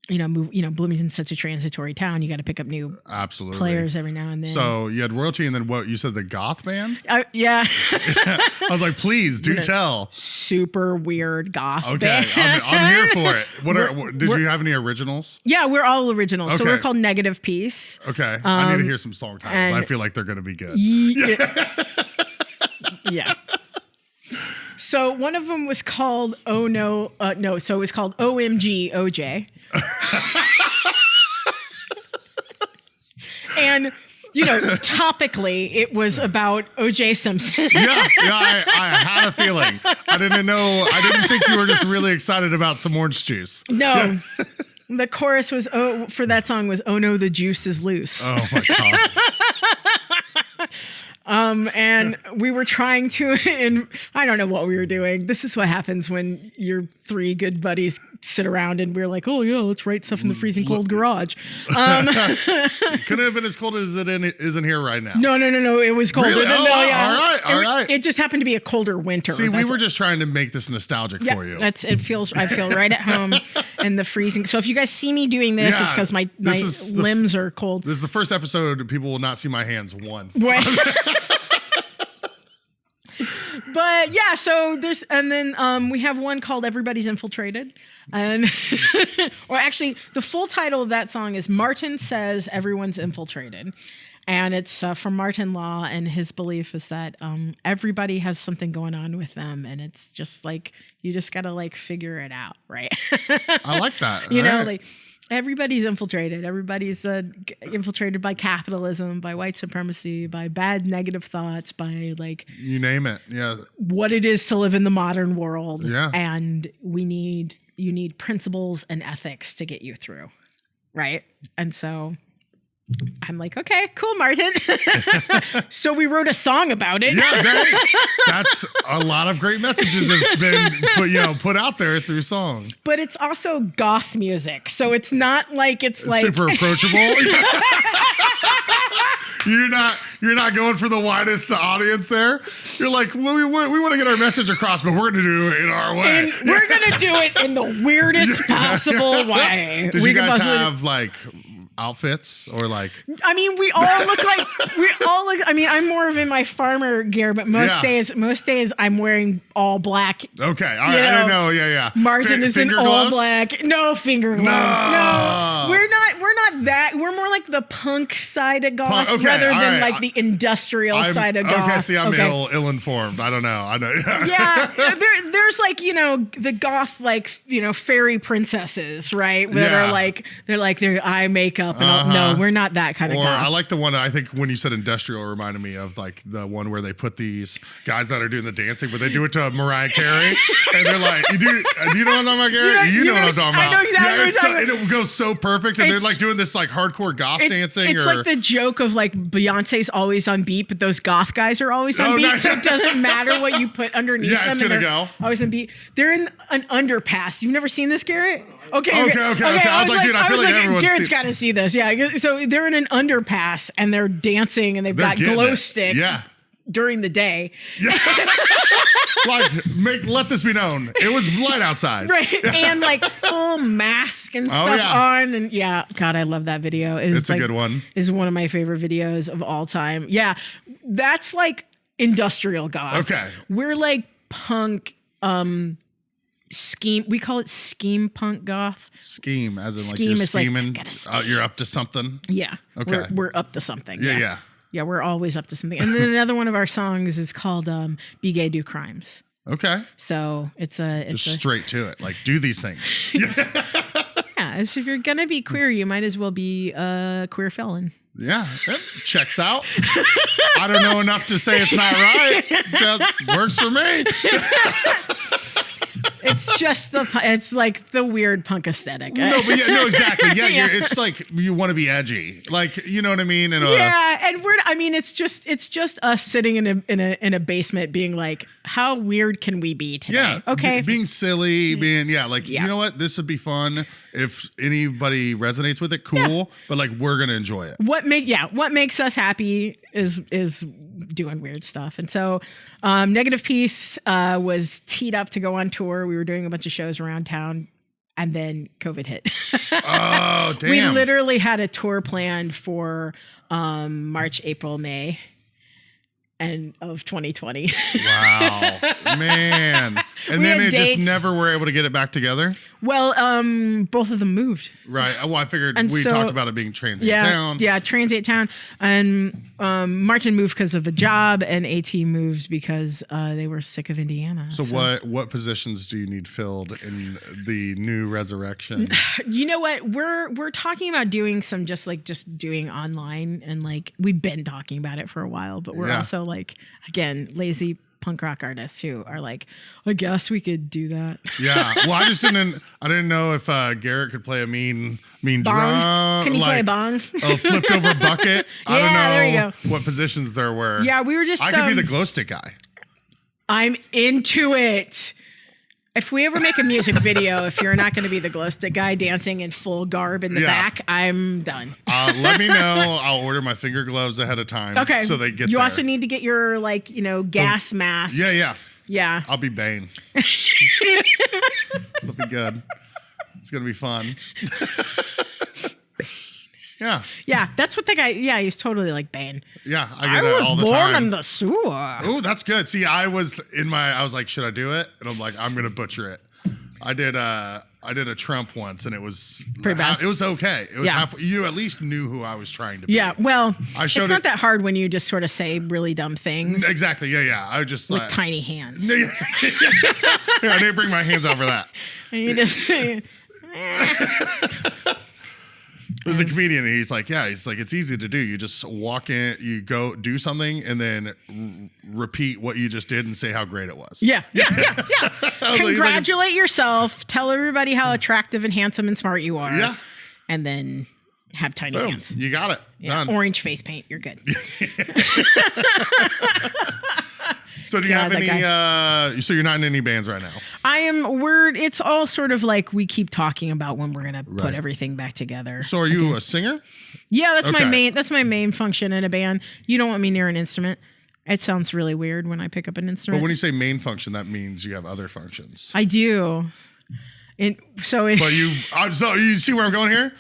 Bloomington's such a transitory town. You got to pick up new players every now and then. So you had Royalty, and then what? You said the goth band? Yeah. I was like, please do tell. Super weird goth Okay, band. I'm here for it. Did you have any originals? Yeah, we're all originals. Okay. So we're called Negative Peace. Okay, I need to hear some song titles. I feel like they're going to be good. Yeah. So one of them was called so it was called OMG OJ. And topically it was about OJ Simpson. Yeah, I had a feeling. I didn't think you were just really excited about some orange juice. No. The chorus was for that song was "Oh no, the juice is loose." Oh my god. And we were trying to, and I don't know what we were doing. This is what happens when your three good buddies sit around and we're like, oh yeah, let's write stuff in the freezing cold garage. Couldn't have been as cold as it isn't here right now. No. It was colder really? than All right. It just happened to be a colder winter. See, we were just trying to make this nostalgic for you. I feel right at home in the freezing. So if you guys see me doing this, it's because my limbs are cold. This is the first episode people will not see my hands once. Right. But yeah, so we have one called Everybody's Infiltrated. And or actually the full title of that song is Martin Says Everyone's Infiltrated. And it's from Martin Law, and his belief is that everybody has something going on with them, and it's just like you just gotta like figure it out, right? I like that. Like everybody's infiltrated. Everybody's infiltrated by capitalism, by white supremacy, by bad negative thoughts, by like you name it. Yeah, what it is to live in the modern world. Yeah, and you need principles and ethics to get you through, right? And so I'm like, okay, cool, Martin. So we wrote a song about it. Yeah, that's a lot of great messages have been put out there through song. But it's also goth music, so it's not like it's like super approachable. You're not going for the widest audience there. You're like, well, we want to get our message across, but we're going to do it in our way. And we're going to do it in the weirdest possible way. Did you guys have like outfits or like? I mean, we all look. I mean, I'm more of in my farmer gear, but most days I'm wearing all black. Okay, all right. I don't know. Yeah. Martin is in all black. No finger gloves. No, we're not that. We're more like the punk side of goth rather than like the industrial side of goth. Okay, see, I'm ill-informed. I don't know. I know. Yeah, there's like the goth fairy princesses, right? That are like they're eye makeup and all. No, we're not that kind of goth. I like the one I think when you said industrial reminded me of like the one where they put these guys that are doing the dancing, but they do it to Mariah Carey, and they're like, do you know what I'm talking about, Gary? You know what I'm talking about. I know exactly what you're talking about. And it goes so perfect, and they're like doing this like hardcore goth dancing. It's like the joke of like Beyonce's always on beat, but those goth guys are always on beat, nice. So it doesn't matter what you put underneath them. It's gonna go. Always on beat. They're in an underpass. You've never seen this, Garrett? Okay. I was like, dude, I feel like everyone's Garrett's got to see this. Yeah. So they're in an underpass and they're dancing and they've got glow sticks. Yeah. during the day. Like, let this be known. It was light outside. Right. And like full mask and stuff on. And yeah, God, I love that video. It's a good one. Is one of my favorite videos of all time. Yeah. That's like industrial goth. Okay. We're like punk, scheme. We call it scheme punk goth. Scheme, as in scheme like you're is scheming. Like, you're up to something. Yeah. Okay. We're up to something. Yeah. Yeah, we're always up to something. And then another one of our songs is called "Be Gay, Do Crimes." Okay. So it's just straight to it. Like, do these things. Yeah. So if you're gonna be queer, you might as well be a queer felon. Yeah, that checks out. I don't know enough to say it's not right. Just works for me. It's like the weird punk aesthetic. No, but exactly. Yeah, it's like you want to be edgy, like, you know what I mean? And it's just us sitting in a basement, being like, how weird can we be today? Yeah, okay, being silly, you know what, this would be fun if anybody resonates with it. Cool, but like we're gonna enjoy it. What makes us happy is doing weird stuff. And so Negative Peace was teed up to go on tour. We were doing a bunch of shows around town, and then COVID hit. Oh, damn. We literally had a tour planned for March, April, May of 2020. Wow, man. And then it just never were able to get it back together? Well, both of them moved. Right. Well, I figured talked about it being transient town. Yeah, transient town. And Martin moved because of a job, and AT moved because they were sick of Indiana. So what positions do you need filled in the new resurrection? You know what? We're talking about doing some just doing online, and like we've been talking about it for a while, but we're also like, again, lazy punk rock artists who are like, I guess we could do that. Yeah. Well, I didn't know if Garrett could play a mean bong. drum. Can you play a bong? A flipped over bucket. I don't know there you go. what positions there were. Yeah, we were just. I could be the glow stick guy. I'm into it. If we ever make a music video, if you're not going to be the glow stick guy dancing in full garb in the back, I'm done. Let me know. I'll order my finger gloves ahead of time. Okay. So they get You there. also need to get your gas mask. Yeah. Yeah. I'll be Bane. It'll be good. It's going to be fun. Yeah. Yeah, that's what the guy. Yeah, he's totally like Bane. Yeah, I get it all the time. I was born in the sewer. Oh, that's good. See, I was like, should I do it? And I'm like, I'm gonna butcher it. I did a Trump once, and it was pretty bad. It was okay. It was halfway. You at least knew who I was trying to be. Yeah, well, it's not that hard when you just sort of say really dumb things. Exactly. Yeah. I was just with tiny hands. Yeah, I didn't bring my hands out for that. And you just. There's a comedian, and he's like, it's easy to do. You just walk in, you go do something, and then repeat what you just did and say how great it was. Yeah. Congratulate yourself. Tell everybody how attractive and handsome and smart you are. Yeah. And then have tiny hands. You got it. Yeah. Done. Orange face paint. You're good. So do you have any, so you're not in any bands right now? It's all sort of like we keep talking about when we're going to put everything back together. So are you a singer? Yeah, that's my main function in a band. You don't want me near an instrument. It sounds really weird when I pick up an instrument. But when you say main function, that means you have other functions. I do. So you see where I'm going here?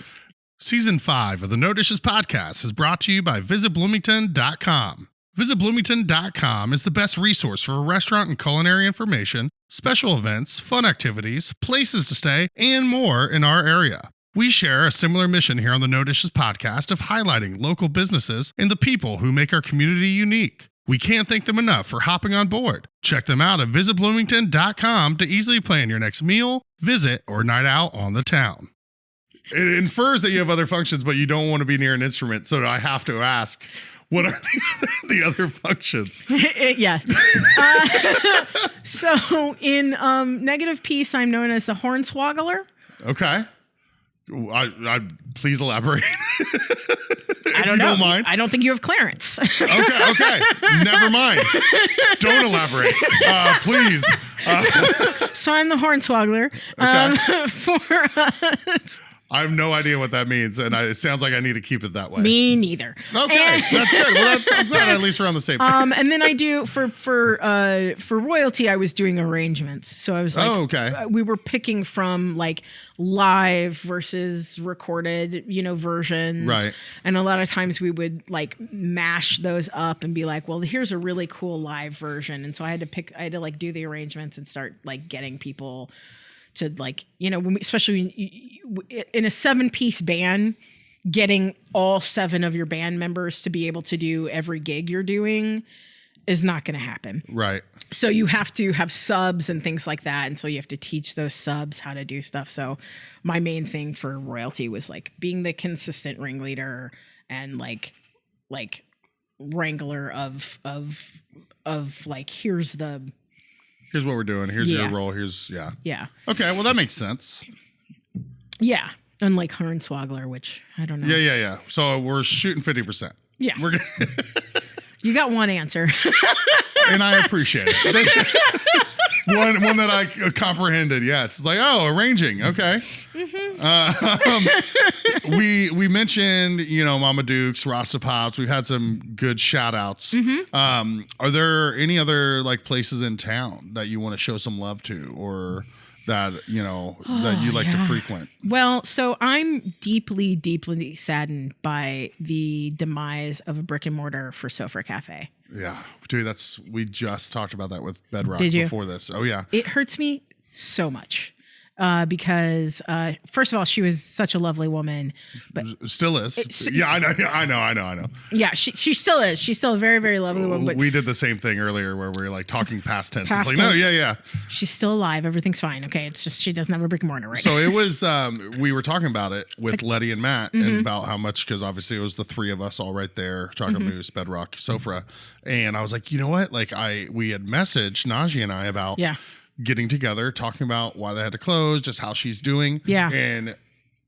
Season 5 of the No Dishes podcast is brought to you by VisitBloomington.com. VisitBloomington.com is the best resource for restaurant and culinary information, special events, fun activities, places to stay, and more in our area. We share a similar mission here on the No Dishes podcast of highlighting local businesses and the people who make our community unique. We can't thank them enough for hopping on board. Check them out at VisitBloomington.com to easily plan your next meal, visit, or night out on the town. It infers that you have other functions, but you don't want to be near an instrument, so I have to ask, what are the other functions? Yes. So in Negative Peace, I'm known as the hornswoggler. Okay. I please elaborate. I don't know. Don't mind. I don't think you have clearance. Okay. Never mind. Don't elaborate. Please. So I'm the hornswoggler. Okay. I have no idea what that means, and it sounds like I need to keep it that way. Me neither. Okay, that's good. Well, I'm glad at least we're on the same page. And then I do for royalty, I was doing arrangements. So I was like, okay. We were picking from like live versus recorded, versions. Right. And a lot of times we would like mash those up and be like, well, here's a really cool live version. And so I had to like do the arrangements and start like getting people to like, especially in a 7-piece band, getting all 7 of your band members to be able to do every gig you're doing is not going to happen. Right. So you have to have subs and things like that. And so you have to teach those subs how to do stuff. So my main thing for royalty was like being the consistent ringleader and like wrangler of like, here's what we're doing. Here's your role. Yeah. Okay. Well, that makes sense. Yeah. Unlike Hornswoggler, which I don't know. Yeah. So we're shooting 50%. Yeah. We're gonna You got one answer. and I appreciate it. One that I comprehended. Yes. It's like, arranging. Okay. Mm-hmm. We mentioned, Mama Dukes, Rasta Pops. We've had some good shout outs. Mm-hmm. Are there any other like places in town that you want to show some love to, or that, that you like to frequent? Well, so I'm deeply, deeply saddened by the demise of a brick and mortar for Sofa Cafe. Yeah, dude, we just talked about that with Bedrock before this. Oh yeah. It hurts me so much. Because first of all, she was such a lovely woman, but still is. I know. Yeah, she still is. She's still a very, very lovely woman. But we did the same thing earlier where we were like talking past tense. Past it's like, tense. no, yeah. She's still alive. Everything's fine. Okay, it's just she doesn't have a brick and mortar right So it was. We were talking about it with Letty and Matt, and about how much, because obviously it was the 3 of us all right there, Chocolate Moose, Bedrock, Sofra, and I was like, you know what? Like we had messaged Najee and I about getting together, talking about why they had to close, just how she's doing. Yeah. And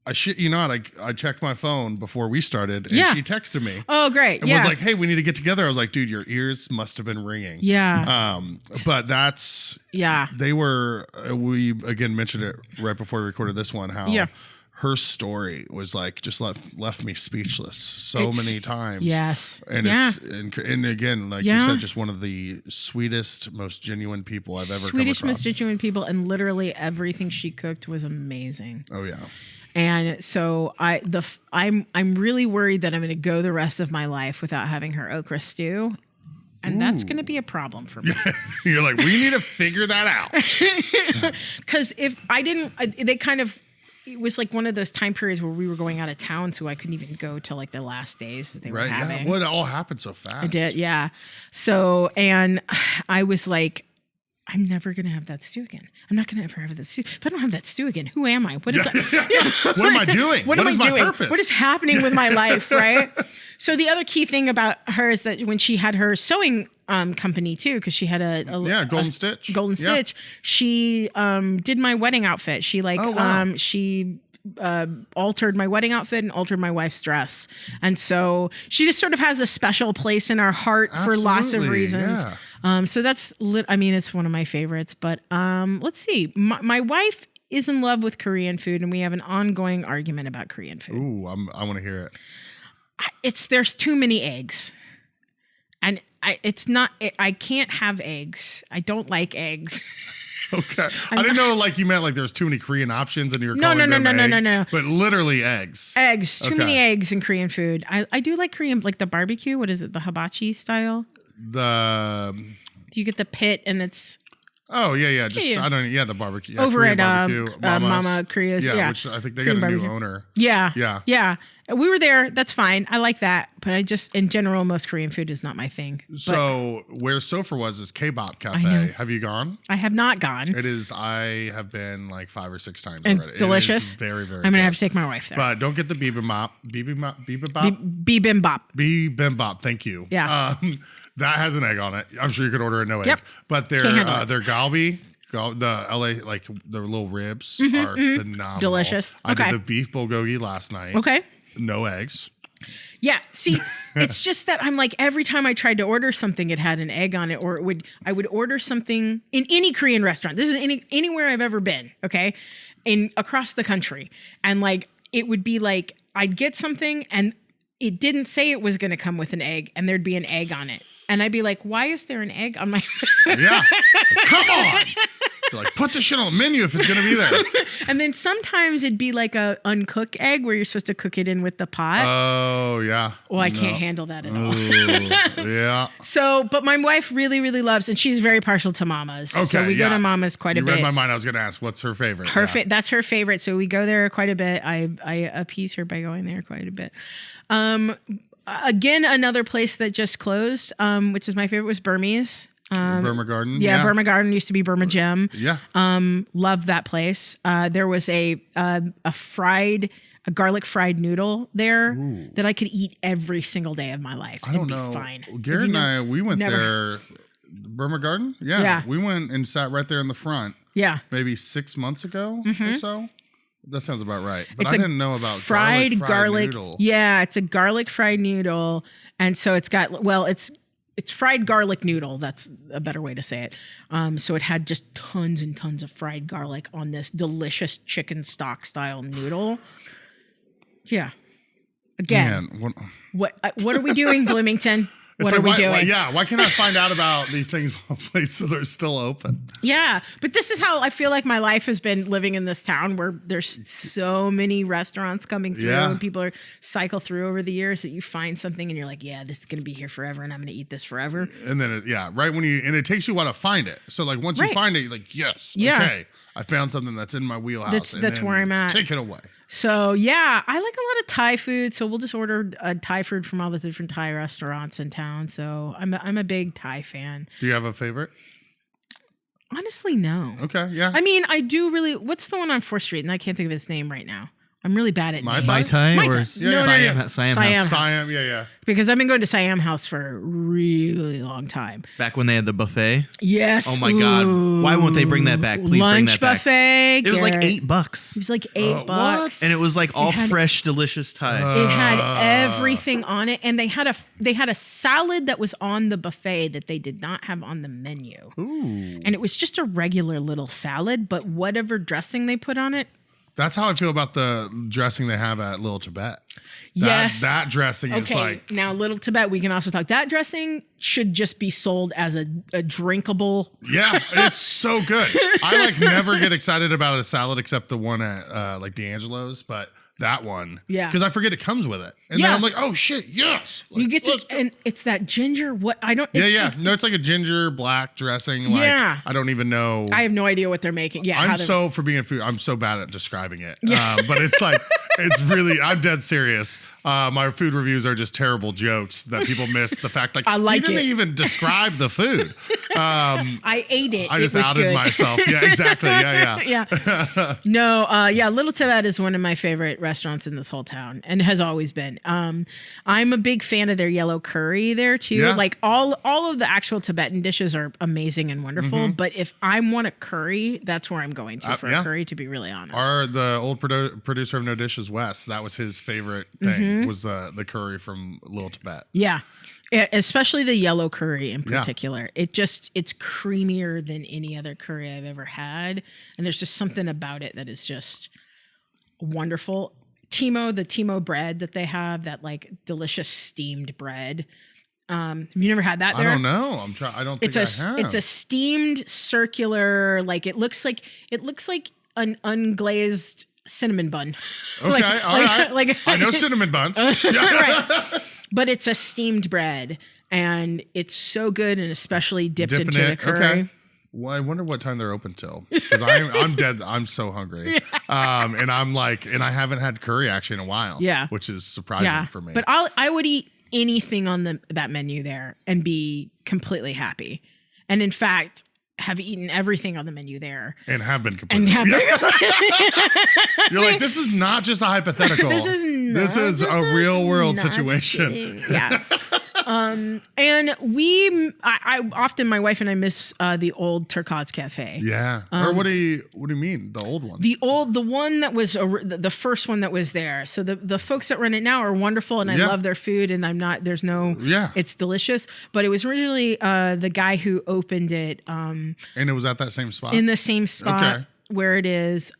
I shit you not, I checked my phone before we started, and she texted me. Oh, great. And was like, hey, we need to get together. I was like, dude, your ears must have been ringing. Yeah. But that's... Yeah. They were... we, again, mentioned it right before we recorded this one, how... her story was like just left me speechless so many times. Yes. And and again, like you said, just one of the sweetest, most genuine people I've ever come across. Most genuine people, and literally everything she cooked was amazing. Oh yeah. And so I'm really worried that I'm going to go the rest of my life without having her okra stew. And that's going to be a problem for me. You're like, we need to figure that out. Because if I didn't, they kind of, it was like one of those time periods where we were going out of town, so I couldn't even go till like the last days that they were having. Yeah. Well, it all happened so fast. It did, yeah. So, and I was like, I'm never going to have that stew again. I'm not going to ever have that stew. If I don't have that stew again, who am I? What is that? What am I doing? What am I is doing? My purpose? What is happening with my life, right? So the other key thing about her is that when she had her sewing company too, because she had a Golden Stitch. Golden Stitch. She did my wedding outfit. She she altered my wedding outfit and altered my wife's dress, and so she just sort of has a special place in our heart for lots of reasons. Yeah. So that's it's one of my favorites. But let's see, my wife is in love with Korean food, and we have an ongoing argument about Korean food. Ooh, I want to hear it. There's too many eggs, and I can't have eggs. I don't like eggs. Okay. I didn't know like you meant like there's too many Korean options and you were calling them eggs. No. But literally eggs. Eggs. Too many eggs in Korean food. I do like Korean, like the barbecue. What is it? The hibachi style? You get the pit and it's... Oh, yeah. The barbecue. Yeah, over Korean at Mama Korea's. Yeah, which I think they got a new owner. Yeah. We were there. That's fine. I like that. But I just, in general, most Korean food is not my thing. So where Sofer was is K-Bop Cafe. Have you gone? I have not gone. It is. I have been like 5 or 6 times and already. It's delicious. It is very, very I'm going to good. have to take my wife there. But don't get the bibimbap. Bibimbap. Bibimbap. Thank you. Yeah. That has an egg on it. I'm sure you could order a no egg. But their galbi, the LA, like the little ribs are phenomenal. Delicious. I did the beef bulgogi last night. Okay. No eggs. Yeah. See, it's just that I'm like, every time I tried to order something, it had an egg on it, or I would order something in any Korean restaurant. This is anywhere I've ever been. Okay. Across the country. And like, it would be like I'd get something and it didn't say it was going to come with an egg, and there'd be an egg on it. And I'd be like, why is there an egg on my... Yeah. Come on. You're like, put the shit on the menu if it's going to be there. And then sometimes it'd be like a uncooked egg where you're supposed to cook it in with the pot. Oh, yeah. Well, I can't handle that at all. Yeah. So, but my wife really, really loves, and she's very partial to Mama's. Okay, So we go to Mama's quite a bit. You read my mind. I was going to ask, what's her favorite? That's her favorite. So we go there quite a bit. I appease her by going there quite a bit. Again, another place that just closed, which is my favorite, was Burmese. Burma Garden. Yeah, Burma Garden used to be Burma Gem. Yeah. Loved that place. There was a garlic fried noodle there that I could eat every single day of my life. I don't know. Fine. Garrett and I, we went there. Burma Garden? Yeah. We went and sat right there in the front. Yeah. Maybe 6 months ago or so. That sounds about right. But I didn't know about fried garlic noodle. Yeah, it's a garlic fried noodle. And so it's got, it's fried garlic noodle. That's a better way to say it. So it had just tons and tons of fried garlic on this delicious chicken stock style noodle. Yeah. Again, Man, what are we doing, Bloomington? What are we doing? Why can't I find out about these things while places are still open? Yeah, but this is how I feel like my life has been living in this town where there's so many restaurants coming through and people are cycle through over the years that you find something and you're like, yeah, this is going to be here forever and I'm going to eat this forever. And then, right when and it takes you a while to find it. So like once you find it, you're like, yes, okay, I found something that's in my wheelhouse. That's where I'm at. Take it away. So yeah, I like a lot of Thai food. So we'll just order Thai food from all the different Thai restaurants in town. So I'm a big Thai fan. Do you have a favorite? Honestly, no. Okay, yeah. I mean, I do really. What's the one on 4th Street? And I can't think of its name right now. I'm really bad at names. Mai Tai or Siam House? Siam, yeah. Because I've been going to Siam House for a really long time. Back when they had the buffet? Yes. Oh my God. Why won't they bring that back? Please bring that back. Lunch buffet. It was like $8. It was like $8. And it was like all fresh, delicious Thai. It had everything on it. And they had a salad that was on the buffet that they did not have on the menu. Ooh. And it was just a regular little salad, but whatever dressing they put on it. That's how I feel about the dressing they have at Little Tibet. That dressing is like... Now, Little Tibet, we can also talk. That dressing should just be sold as a drinkable... Yeah, it's so good. I never get excited about a salad except the one at like D'Angelo's, but that one... Yeah. Because I forget it comes with it. And then I'm like, oh shit, yes! You get and it's that ginger... No, it's like a ginger black dressing. I don't even know... I have no idea what they're making. Yeah, I'm so bad at describing it. Yeah. But it's like... It's really, I'm dead serious. My food reviews are just terrible jokes that people miss. The fact, you didn't even describe the food. I ate it. I just outed myself. Yeah, exactly. Yeah. No, Little Tibet is one of my favorite restaurants in this whole town and has always been. I'm a big fan of their yellow curry there too. Yeah. Like all of the actual Tibetan dishes are amazing and wonderful. But if I want a curry, that's where I'm going to for a curry, to be really honest. The old producer of No Dishes, Wes, that was his favorite thing, was the curry from Little Tibet. Yeah. Especially the yellow curry in particular. Yeah. It's creamier than any other curry I've ever had. And there's just something about it that is just wonderful. The Timo bread that they have, that like delicious steamed bread. Have you never had that there? I don't know. I don't think I have. It's a steamed circular, like it looks like an unglazed cinnamon bun. Okay, all right. I know cinnamon buns. Right. But it's a steamed bread, and it's so good, and especially dipped into the curry. Okay. Well, I wonder what time they're open till, because I'm dead. I'm so hungry, and I'm like, and I haven't had curry actually in a while. Yeah, which is surprising for me. But I would eat anything on that menu there and be completely happy. And in fact, have eaten everything on the menu there. And have been completely You're like, this is not just a hypothetical. This is a real world situation. Yeah. And I often, my wife and I miss the old Turcotte's Cafe. Yeah. Or what do you mean? The old one? The one that was the first one that was there. So the folks that run it now are wonderful, and I love their food, and it's delicious. But it was originally the guy who opened it. And it was at that same spot? In the same spot. Okay. where it is.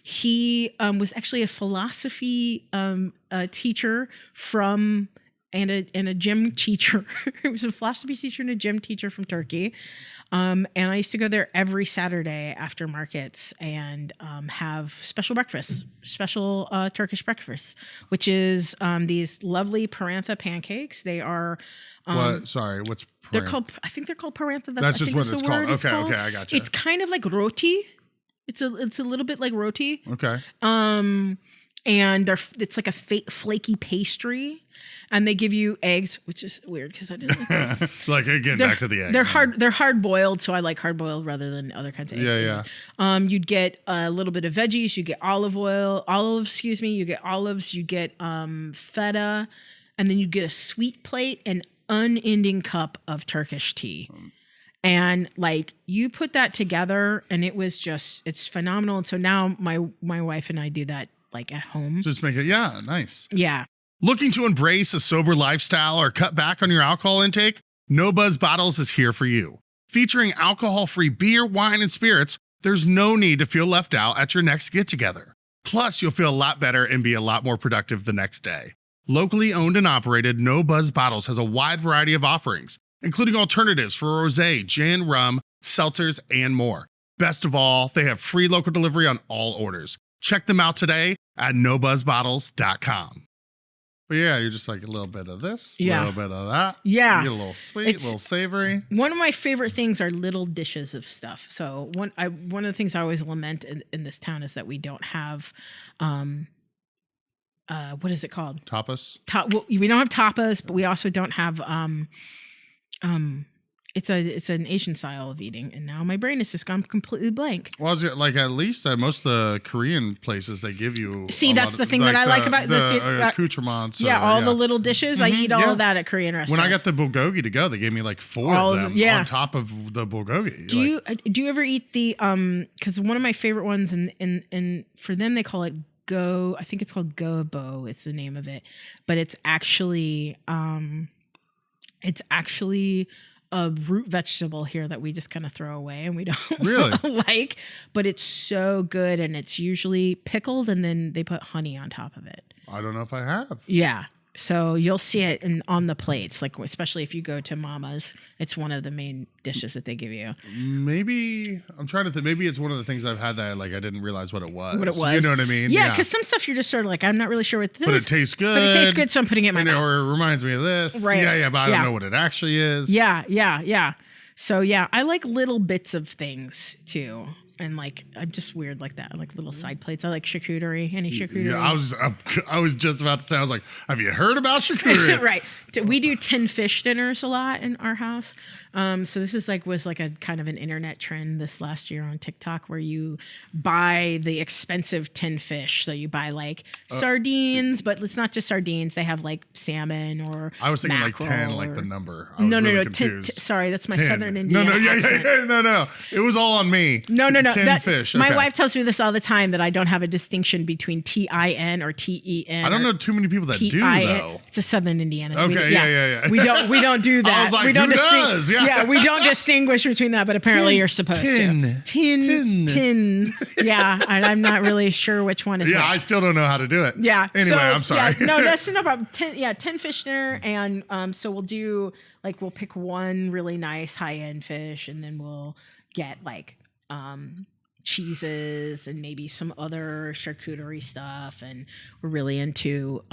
He was actually a philosophy teacher and a gym teacher. He was a philosophy teacher and a gym teacher from Turkey. And I used to go there every Saturday after markets and have special breakfasts, special Turkish breakfasts, which is these lovely parantha pancakes. They are what? Sorry, what's they're called? I think they're called parantha. That's just what it's called. Okay, I got you. It's kind of like roti. It's a little bit like roti. Okay. And it's like a flaky pastry, and they give you eggs, which is weird because I didn't like that. Like again, back to the eggs. They're hard boiled, so I like hard boiled rather than other kinds of eggs. Yeah. You'd get a little bit of veggies. You get olives. You get olives. You get feta, and then you get a sweet plate and unending cup of Turkish tea. And like you put that together and it's phenomenal. And so now my wife and I do that like at home. Just make it, yeah, nice. Yeah. Looking to embrace a sober lifestyle or cut back on your alcohol intake? No Buzz Bottles is here for you. Featuring alcohol-free beer, wine, and spirits, there's no need to feel left out at your next get-together. Plus, you'll feel a lot better and be a lot more productive the next day. Locally owned and operated, No Buzz Bottles has a wide variety of offerings, including alternatives for rosé, gin, rum, seltzers, and more. Best of all, they have free local delivery on all orders. Check them out today at nobuzzbottles.com. But yeah, you're just like a little bit of this, a little bit of that. Yeah. You get a little sweet, a little savory. One of my favorite things are little dishes of stuff. So one of the things I always lament in this town is that we don't have what is it called? Tapas? We don't have tapas, but we also don't have it's an Asian style of eating, and now my brain has just gone completely blank. Well, is it like at least most of the Korean places they give you. See, that's the thing that I like about this. Accoutrements. Yeah, all the little dishes. I eat all of that at Korean restaurants. When I got the bulgogi to go, they gave me like 4 of them on top of the bulgogi. Do you ever eat the because one of my favorite ones and for them they call it I think it's called gobo. It's the name of it, but it's actually a root vegetable here that we just kind of throw away and we don't really like, but it's so good, and it's usually pickled and then they put honey on top of it. I don't know if I have. Yeah. So you'll see it on the plates, like especially if you go to Mama's, it's one of the main dishes that they give you. Maybe I'm trying to think. Maybe it's one of the things I've had that I didn't realize what it was. You know what I mean? Yeah, because some stuff you're just sort of like, I'm not really sure what this is. But it tastes good. So I'm putting it in my mouth. Or it reminds me of this. Right. Yeah, but I don't know what it actually is. Yeah. So yeah, I like little bits of things too. And like, I'm just weird like that. I like little side plates. I like charcuterie. Any charcuterie? Yeah, I was just about to say. I was like, have you heard about charcuterie? Right. We do 10 fish dinners a lot in our house. So this was like a kind of an internet trend this last year on TikTok where you buy the expensive 10 fish. So you buy like sardines, but it's not just sardines. They have like salmon or I was thinking mackerel like 10, like the number. No. Confused. Sorry, that's my 10. Southern Indian accent. No. It was all on me. No. 10 fish. Okay. My wife tells me this all the time, that I don't have a distinction between TIN or TEN. I don't know too many people that do though. It's a Southern Indiana. Okay, yeah. We don't do that. I was like, we don't who does? Yeah, we don't distinguish between that, but apparently you're supposed to. Tin. Yeah, and I'm not really sure which one is which. I still don't know how to do it. Yeah. Anyway, I'm sorry. Yeah, no, that's no problem. 10 fish dinner, and so we'll do we'll pick one really nice high-end fish, and then we'll get like cheeses and maybe some other charcuterie stuff, and we're really into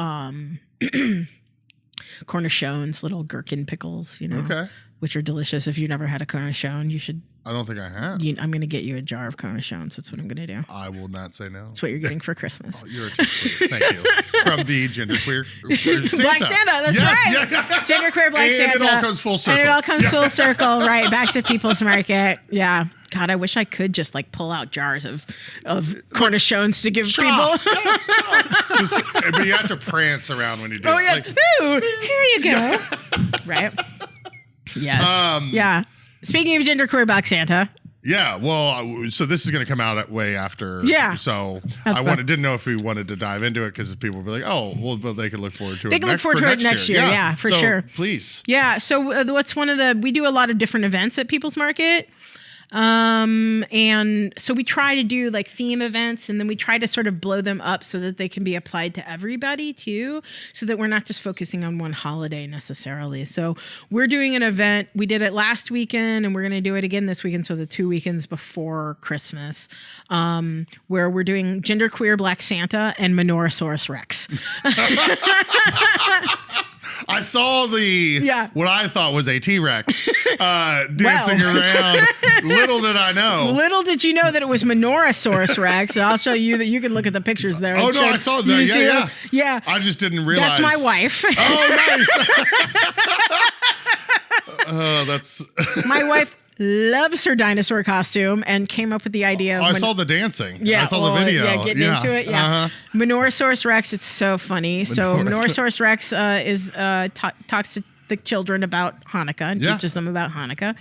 cornichons, little gherkin pickles, which are delicious. If you've never had a cornichon, you should. I don't think I have. I'm going to get you a jar of cornichons. That's what I'm going to do. I will not say no. That's what you're getting for Christmas. Oh, you're too sweet. Thank you. From the genderqueer Santa. Black Santa, that's right. Yeah. Genderqueer Black Santa. And it all comes full circle. And it all comes full circle, right, back to People's Market. Yeah. God, I wish I could just pull out jars of cornichons to give people. But you have to prance around when you do it. Oh, yeah. Ooh, here you go. Yeah. Right? Yes. Yeah. Speaking of genderqueer Black Santa. Yeah, well, so this is going to come out way after. Yeah. So didn't know if we wanted to dive into it because people would be like, oh, well, but they could look forward to it. They can look forward to it next year. Yeah, for sure. Please. Yeah. So we do a lot of different events at People's Market. And so we try to do like theme events, and then we try to sort of blow them up so that they can be applied to everybody too, so that we're not just focusing on one holiday necessarily. So we're doing an event. We did it last weekend, and we're going to do it again this weekend. So the 2 weekends before Christmas, where we're doing genderqueer Black Santa and Menorahsaurus Rex. I saw what I thought was a T-Rex dancing around. Little did I know. Little did you know that it was Menorahsaurus Rex. And I'll show you that you can look at the pictures there. Oh, no, I saw that. Yeah. I just didn't realize. That's my wife. Oh, nice. That's my wife. Loves her dinosaur costume and came up with the idea. I saw the dancing. Yeah, I saw the video. Yeah, getting into it. Yeah. Menorahsaurus Rex. It's so funny. So Menorahsaurus Rex talks to the children about Hanukkah and teaches them about Hanukkah.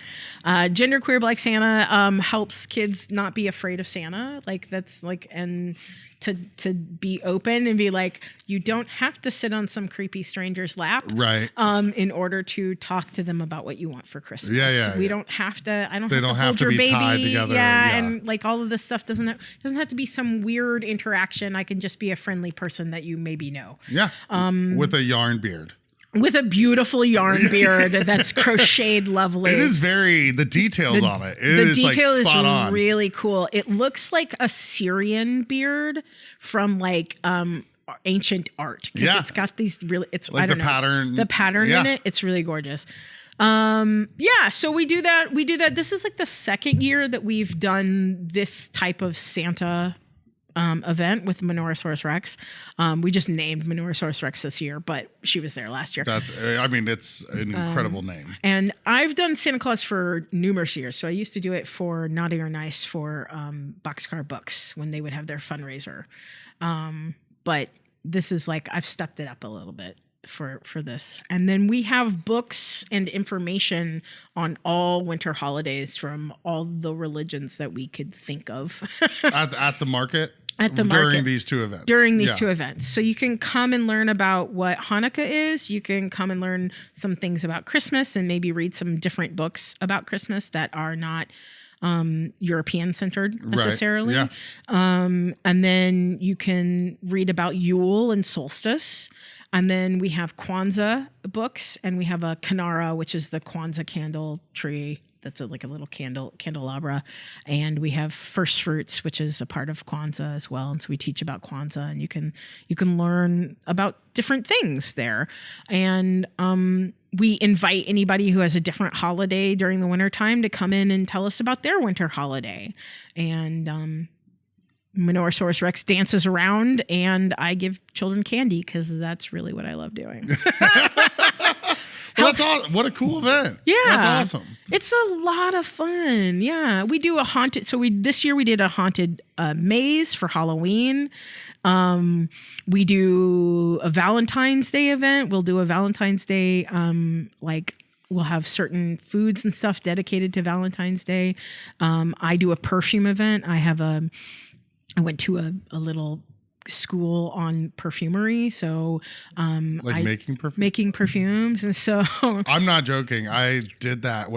Genderqueer Black Santa helps kids not be afraid of Santa. Like that's like and to be open and be like, you don't have to sit on some creepy stranger's lap, right? In order to talk to them about what you want for Christmas. Yeah. We don't have to. I don't. They have don't to have hold to your be baby. tied together. Yeah, and like all of this stuff doesn't have to be some weird interaction. I can just be a friendly person that you maybe know. Yeah. With a yarn beard. With a beautiful yarn beard that's crocheted lovely. It is the details on it. The detail like spot is on. really cool. It looks like a Syrian beard from like ancient art. Because it's got these really, it's, like I don't the know. pattern. The pattern in it. It's really gorgeous. So we do that. This is like the second year that we've done this type of Santa event with Menorahsaurus Rex. We just named Menorahsaurus Rex this year, but she was there last year. It's an incredible name. And I've done Santa Claus for numerous years. So I used to do it for Naughty or Nice for Boxcar Books when they would have their fundraiser. But this is like, I've stepped it up a little bit for this. And then we have books and information on all winter holidays from all the religions that we could think of. At the market? During these two events. Two events. So you can come and learn about what Hanukkah is. You can come and learn some things about Christmas and maybe read some different books about Christmas that are not European centered necessarily. Right. Yeah. And then you can read about Yule and solstice. And then we have Kwanzaa books, and we have a Kinara, which is the Kwanzaa candle tree. That's like a little candelabra. And we have First Fruits, which is a part of Kwanzaa as well. And so we teach about Kwanzaa, and you can learn about different things there. And we invite anybody who has a different holiday during the wintertime to come in and tell us about their winter holiday. And Menorahsaurus Rex dances around, and I give children candy because that's really what I love doing. Well, that's awesome. What a cool event. Yeah. That's awesome. It's a lot of fun. Yeah. We do a haunted. So this year we did a haunted maze for Halloween. We do a Valentine's Day event. We'll do a Valentine's Day, we'll have certain foods and stuff dedicated to Valentine's Day. I do a perfume event. I went to a little school on perfumery, so making perfume? Making perfumes. And so I'm not joking, I did that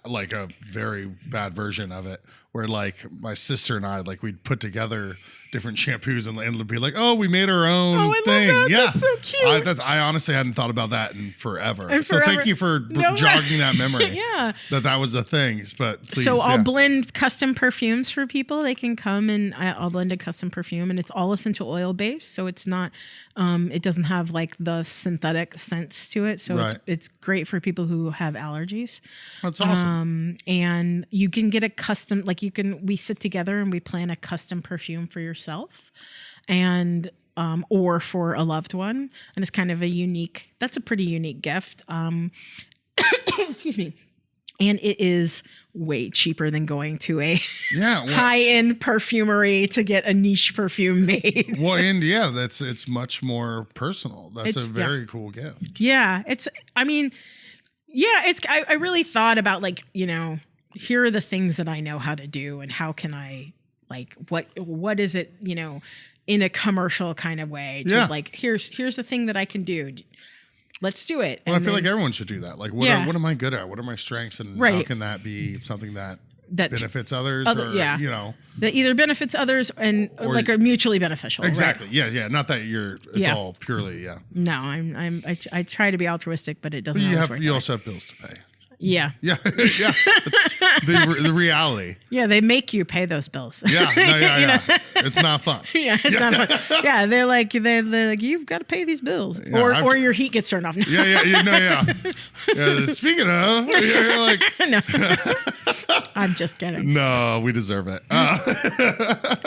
like a very bad version of it, where like my sister and I, like, we'd put together different shampoos and it'd be like, oh, we made our own thing. Love that. Yeah, that's so cute. I honestly hadn't thought about that in forever. So thank you for jogging that memory. Yeah, that was a thing. But please, so I'll blend custom perfumes for people. They can come and I'll blend a custom perfume, and it's all essential oil based, so it's not it doesn't have like the synthetic scents to it, so it's great for people who have allergies. That's awesome. And you can get a custom, we sit together and we plan a custom perfume for yourself, and or for a loved one, and it's kind of that's a pretty unique gift. Excuse me. And it is way cheaper than going to a high-end perfumery to get a niche perfume made. Well, and it's much more personal. That's a very cool gift. Yeah, I really thought about, like, here are the things that I know how to do, and how can I, like, what is it, in a commercial kind of way to like, here's the thing that I can do. Let's do it. Well, I feel like everyone should do that. Like, what am I good at? What are my strengths? And how can that be something that that benefits others, yeah. you know, that either benefits others or like are mutually beneficial. Exactly. Right? Yeah. Not that it's all purely. Yeah. No, I try to be altruistic, but it doesn't. You also have bills to pay. Yeah. Yeah. Yeah. It's the reality. Yeah, they make you pay those bills. Yeah. No, yeah. It's not fun. Yeah, it's not fun. Yeah, they're like you've got to pay these bills, or your heat gets turned off. Yeah. Speaking of, you're like, no, I'm just kidding. No, we deserve it.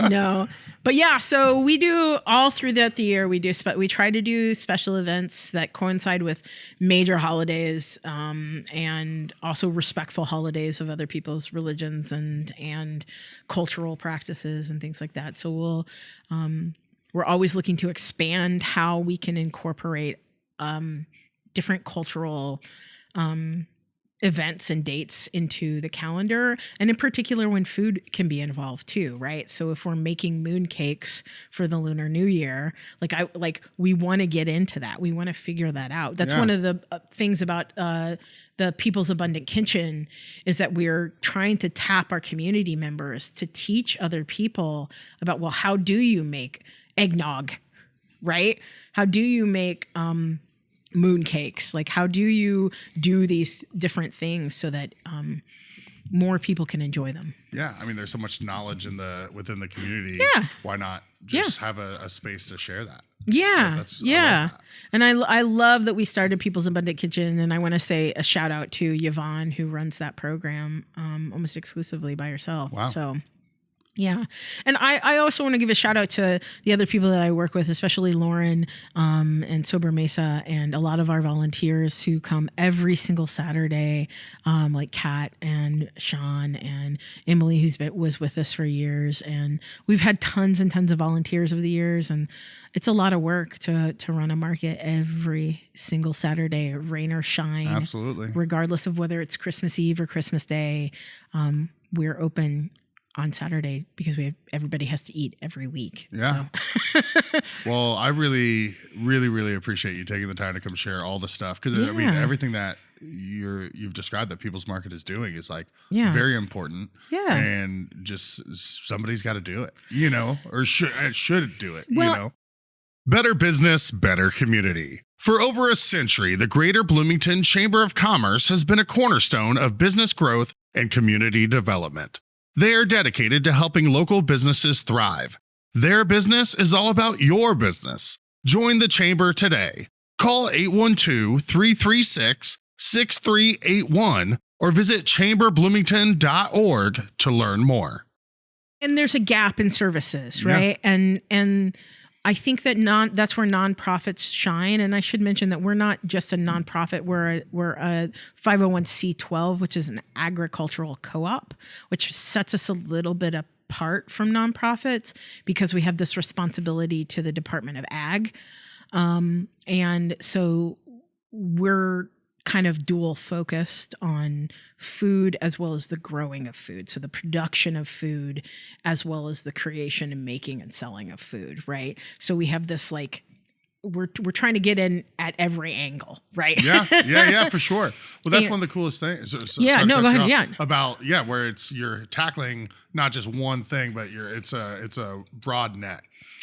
No. But yeah, so we do all throughout the year. We try to do special events that coincide with major holidays, and also respectful holidays of other people's religions and cultural practices and things like that. So we're always looking to expand how we can incorporate different cultural events and dates into the calendar, and in particular when food can be involved too, right? So if we're making moon cakes for the Lunar New Year, we want to get into that. We want to figure that out. That's one of the things about the People's Abundant Kitchen is that we're trying to tap our community members to teach other people about, well, how do you make eggnog, right? How do you make moon cakes? Like, how do you do these different things so that more people can enjoy them? Yeah, I mean, there's so much knowledge within the community. Yeah. Why not just have a space to share that? Yeah, yeah. And I love that we started People's Abundant Kitchen, and I want to say a shout out to Yvonne, who runs that program almost exclusively by herself. Wow. So yeah. And I also want to give a shout out to the other people that I work with, especially Lauren and Sober Mesa, and a lot of our volunteers who come every single Saturday, like Kat and Sean and Emily, was with us for years. And we've had tons and tons of volunteers over the years. And it's a lot of work to run a market every single Saturday, rain or shine. Absolutely. Regardless of whether it's Christmas Eve or Christmas Day, we're open on Saturday because everybody has to eat every week. Yeah. So. Well, I really, really, really appreciate you taking the time to come share all the stuff. Because I mean, everything that you've described that People's Market is doing is very important. Yeah. And just somebody's got to do it, or should do it, Better business, better community. For over a century, the Greater Bloomington Chamber of Commerce has been a cornerstone of business growth and community development. They are dedicated to helping local businesses thrive. Their business is all about your business. Join the chamber today. Call 812-336-6381 or visit chamberbloomington.org to learn more. And there's a gap in services, right? Yeah. And I think that that's where nonprofits shine. And I should mention that we're not just a nonprofit. We're a 501c12, which is an agricultural co-op, which sets us a little bit apart from nonprofits because we have this responsibility to the Department of Ag. And so we're kind of dual focused on food as well as the growing of food. So the production of food as well as the creation and making and selling of food, right? So we have this we're trying to get in at every angle, right? Yeah, for sure. Well, that's one of the coolest things. Go ahead. Yeah. About where you're tackling not just one thing, but it's a broad net.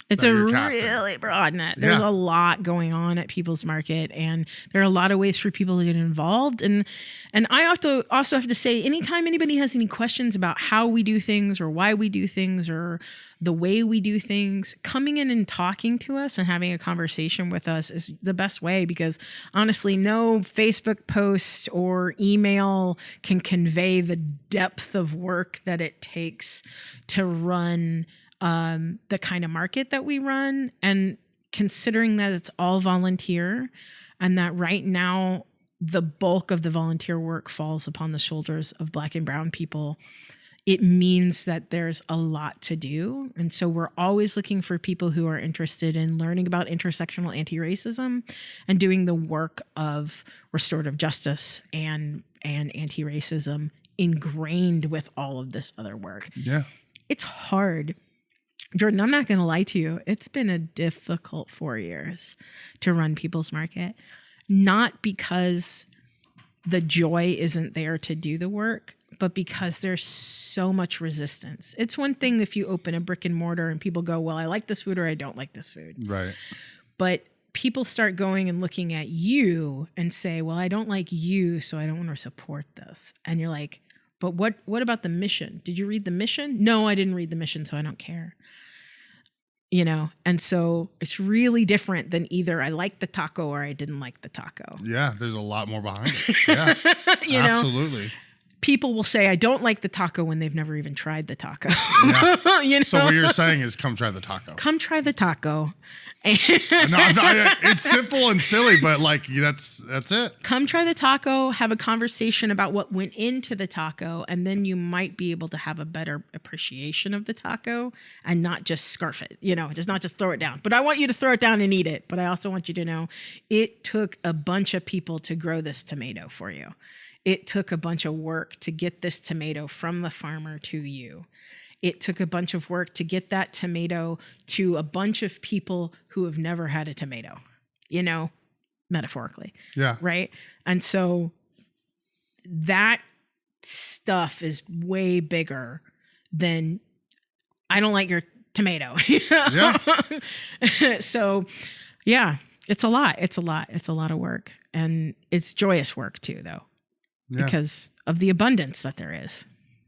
It's a really broad net. There's a lot going on at People's Market, and there are a lot of ways for people to get involved. And I also have to say, anytime anybody has any questions about how we do things or why we do things or the way we do things, coming in and talking to us and having a conversation with us is the best way, because honestly, no Facebook post or email can convey the depth of work that it takes to run the kind of market that we run. And considering that it's all volunteer and that right now the bulk of the volunteer work falls upon the shoulders of Black and brown people, it means that there's a lot to do. And so we're always looking for people who are interested in learning about intersectional anti-racism and doing the work of restorative justice and anti-racism ingrained with all of this other work. Yeah. It's hard. Jordan, I'm not going to lie to you. It's been a difficult 4 years to run People's Market, not because the joy isn't there to do the work, but because there's so much resistance. It's one thing if you open a brick and mortar and people go, well, I like this food or I don't like this food. Right. But people start going and looking at you and say, well, I don't like you, so I don't want to support this. And you're like, but what about the mission? Did you read the mission? No, I didn't read the mission, so I don't care. And so it's really different than either I liked the taco or I didn't like the taco. Yeah, there's a lot more behind it. Yeah, absolutely. People will say, I don't like the taco when they've never even tried the taco. Yeah. So what you're saying is come try the taco. Come try the taco. It's simple and silly, but like that's it. Come try the taco, have a conversation about what went into the taco, and then you might be able to have a better appreciation of the taco and not just scarf it, just not just throw it down. But I want you to throw it down and eat it. But I also want you to know it took a bunch of people to grow this tomato for you. It took a bunch of work to get this tomato from the farmer to you. It took a bunch of work to get that tomato to a bunch of people who have never had a tomato, metaphorically. Yeah. Right. And so that stuff is way bigger than I don't like your tomato. Yeah. So yeah, it's a lot. It's a lot of work, and it's joyous work too, though. Yeah. Because of the abundance that there is.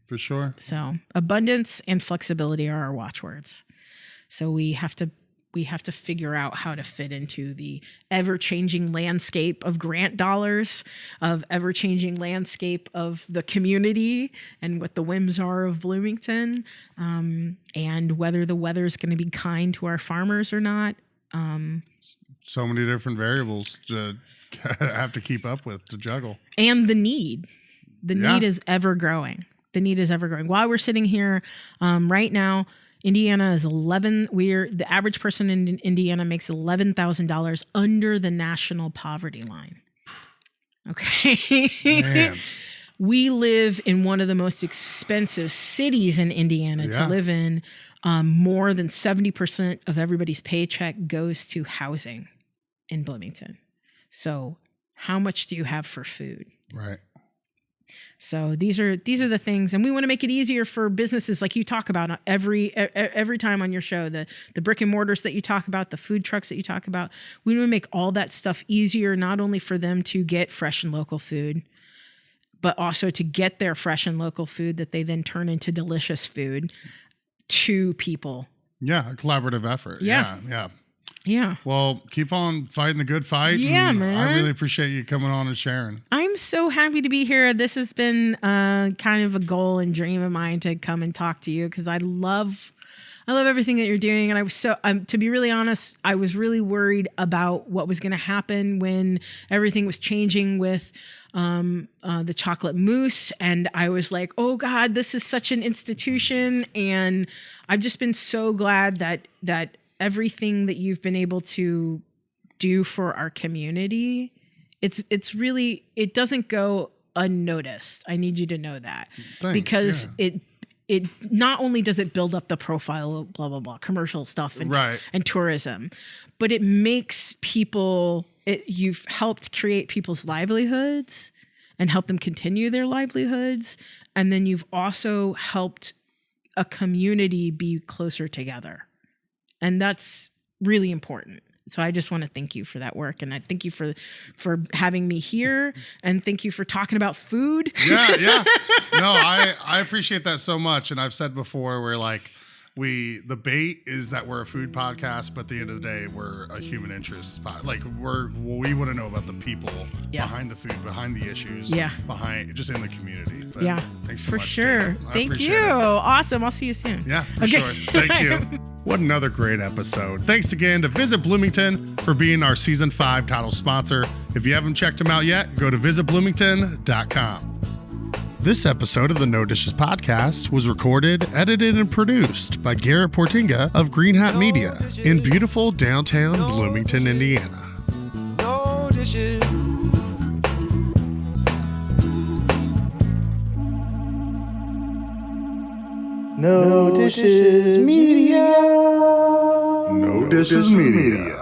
For sure. So abundance and flexibility are our watchwords. So we have to figure out how to fit into the ever-changing landscape of grant dollars, of ever-changing landscape of the community and what the whims are of Bloomington, and whether the weather is going to be kind to our farmers or not. So many different variables to have to keep up with, to juggle. And the need. The need is ever growing. While we're sitting here right now, Indiana is the average person in Indiana makes $11,000 under the national poverty line. Okay. Man. We live in one of the most expensive cities in Indiana to live in. More than 70% of everybody's paycheck goes to housing in Bloomington. So how much do you have for food? Right. So these are the things, and we want to make it easier for businesses like you talk about every time on your show, the brick and mortars that you talk about, the food trucks that you talk about. We want to make all that stuff easier, not only for them to get fresh and local food, but also to get their fresh and local food that they then turn into delicious food to people. Yeah, a collaborative effort. Yeah. Well, keep on fighting the good fight. Yeah, man. I really appreciate you coming on and sharing. I'm so happy to be here. This has been kind of a goal and dream of mine to come and talk to you, because I love everything that you're doing. And I was to be really honest, I was really worried about what was going to happen when everything was changing with the chocolate mousse. And I was like, oh God, this is such an institution. And I've just been so glad that everything that you've been able to do for our community, it's really, it doesn't go unnoticed. I need you to know that. Thanks, because it not only does it build up the profile, blah, blah, blah, commercial stuff and tourism, but it makes you've helped create people's livelihoods and help them continue their livelihoods. And then you've also helped a community be closer together. And that's really important. So I just want to thank you for that work. And I thank you for having me here. And thank you for talking about food. Yeah. No, I appreciate that so much. And I've said before, we're like, the bait is that we're a food podcast, but at the end of the day, we're a human interest podcast. Like we want to know about the people behind the food, behind the issues, behind just in the community. But thanks so much. For sure. Thank you. Awesome. I'll see you soon. Yeah, for sure. Thank you. What another great episode. Thanks again to Visit Bloomington for being our season 5 title sponsor. If you haven't checked them out yet, go to visitbloomington.com. This episode of the No Dishes podcast was recorded, edited, and produced by Garrett Portinga of Green Hat Media in beautiful downtown Bloomington, Indiana. No dishes. No Dishes Media. No Dishes Media.